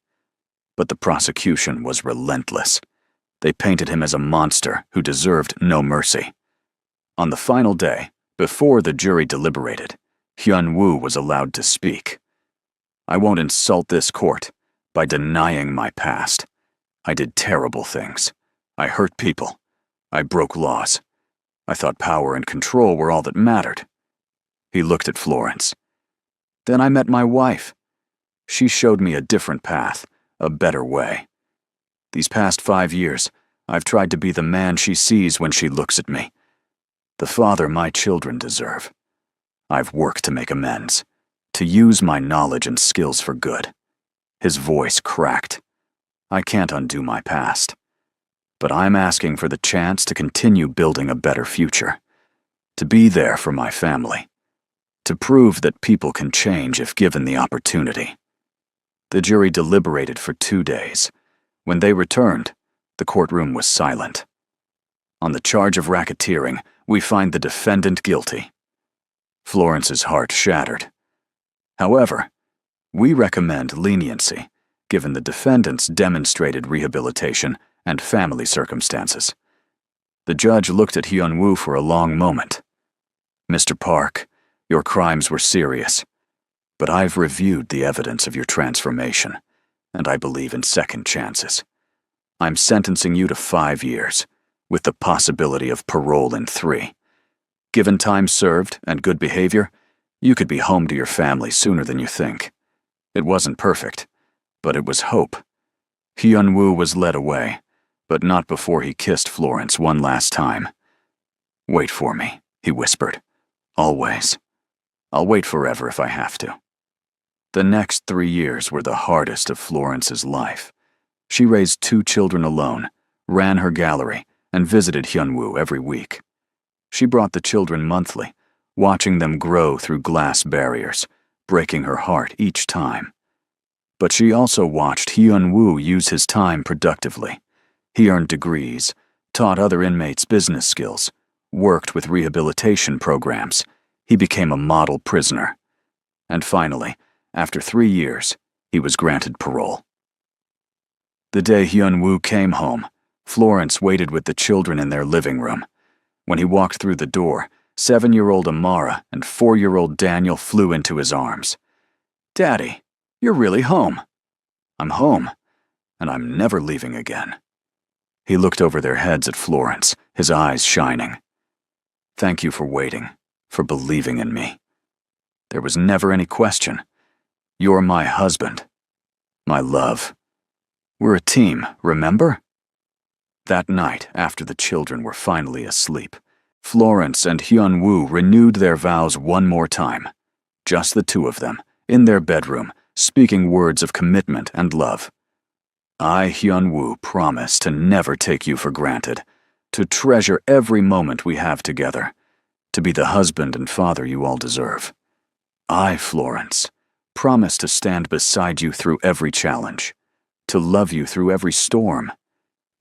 But the prosecution was relentless. They painted him as a monster who deserved no mercy. On the final day, before the jury deliberated, Hyunwoo was allowed to speak. I won't insult this court by denying my past. I did terrible things. I hurt people. I broke laws. I thought power and control were all that mattered. He looked at Florence. Then I met my wife. She showed me a different path, a better way. These past 5 years, I've tried to be the man she sees when she looks at me, the father my children deserve. I've worked to make amends, to use my knowledge and skills for good. His voice cracked. I can't undo my past, but I'm asking for the chance to continue building a better future, to be there for my family, to prove that people can change if given the opportunity. The jury deliberated for 2 days. When they returned, the courtroom was silent. On the charge of racketeering, we find the defendant guilty. Florence's heart shattered. However, we recommend leniency, given the defendant's demonstrated rehabilitation and family circumstances. The judge looked at Hyun-woo for a long moment. Mr. Park, your crimes were serious, but I've reviewed the evidence of your transformation, and I believe in second chances. I'm sentencing you to 5 years, with the possibility of parole in 3. Given time served and good behavior, you could be home to your family sooner than you think. It wasn't perfect, but it was hope. Hyun-woo was led away, but not before he kissed Florence one last time. "Wait for me," he whispered. "Always. I'll wait forever if I have to." The next 3 years were the hardest of Florence's life. She raised 2 children alone, ran her gallery, and visited Hyun-woo every week. She brought the children monthly, watching them grow through glass barriers, breaking her heart each time. But she also watched Hyun-woo use his time productively. He earned degrees, taught other inmates business skills, worked with rehabilitation programs. He became a model prisoner. And finally, after 3 years, he was granted parole. The day Hyun-woo came home, Florence waited with the children in their living room. When he walked through the door, 7-year-old Amara and 4-year-old Daniel flew into his arms. "Daddy, you're really home." "I'm home, and I'm never leaving again." He looked over their heads at Florence, his eyes shining. "Thank you for waiting, for believing in me. There was never any question. You're my husband, my love. We're a team, remember?" That night, after the children were finally asleep, Florence and Hyun-woo renewed their vows one more time. Just the 2 of them, in their bedroom, speaking words of commitment and love. "I, Hyun-woo, promise to never take you for granted, to treasure every moment we have together, to be the husband and father you all deserve. I, Florence, promise to stand beside you through every challenge, to love you through every storm,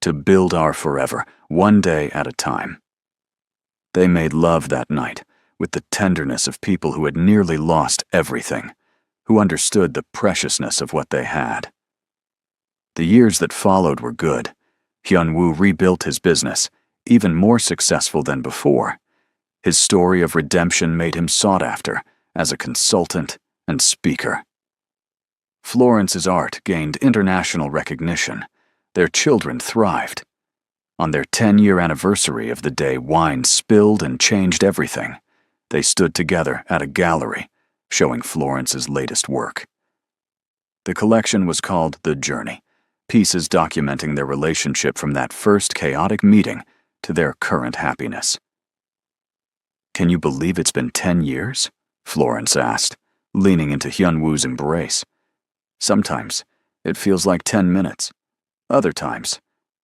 to build our forever, one day at a time." They made love that night with the tenderness of people who had nearly lost everything, who understood the preciousness of what they had. The years that followed were good. Hyun-woo rebuilt his business, even more successful than before. His story of redemption made him sought after as a consultant and speaker. Florence's art gained international recognition. Their children thrived. On their 10-year anniversary of the day wine spilled and changed everything, they stood together at a gallery, showing Florence's latest work. The collection was called The Journey, pieces documenting their relationship from that first chaotic meeting to their current happiness. "Can you believe it's been 10 years?" Florence asked, leaning into Hyun-woo's embrace. "Sometimes it feels like 10 minutes. Other times,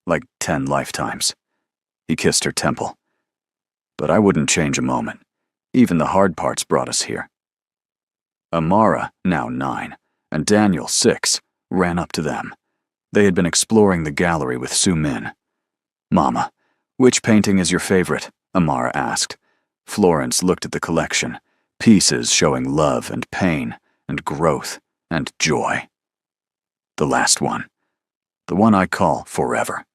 like 10 lifetimes." He kissed her temple. "But I wouldn't change a moment. Even the hard parts brought us here." Amara, now 9, and Daniel, 6, ran up to them. They had been exploring the gallery with Soo-min. "Mama, which painting is your favorite?" Amara asked. Florence looked at the collection, pieces showing love and pain and growth and joy. "The last one. The one I call Forever."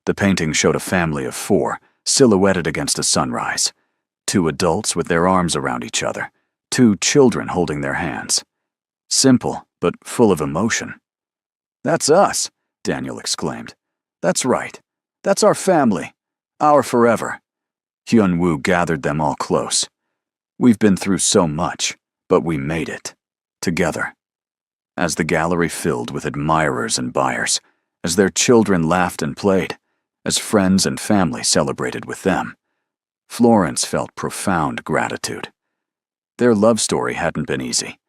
The painting showed a family of 4, silhouetted against a sunrise. 2 adults with their arms around each other, 2 children holding their hands. Simple, but full of emotion. "That's us," Daniel exclaimed. "That's right. That's our family. Our forever." Hyun-woo gathered them all close. "We've been through so much, but we made it. Together." As the gallery filled with admirers and buyers, as their children laughed and played, as friends and family celebrated with them. Florence felt profound gratitude. Their love story hadn't been easy.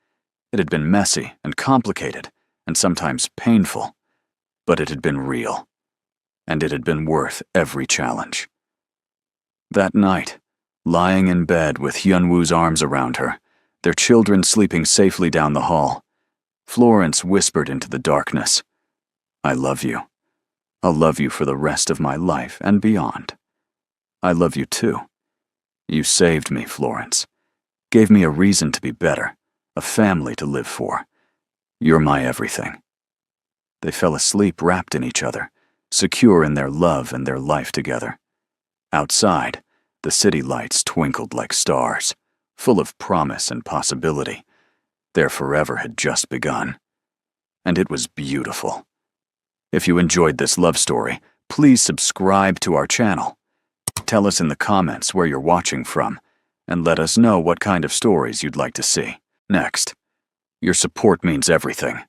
It had been messy and complicated, and sometimes painful, but it had been real, and it had been worth every challenge. That night, lying in bed with Hyunwoo's arms around her, their children sleeping safely down the hall, Florence whispered into the darkness, "I love you. I'll love you for the rest of my life and beyond. I love you too. You saved me, Florence. Gave me a reason to be better, a family to live for. You're my everything." They fell asleep wrapped in each other, secure in their love and their life together. Outside, the city lights twinkled like stars, full of promise and possibility. Their forever had just begun. And it was beautiful. If you enjoyed this love story, please subscribe to our channel. Tell us in the comments where you're watching from, and let us know what kind of stories you'd like to see next. Your support means everything.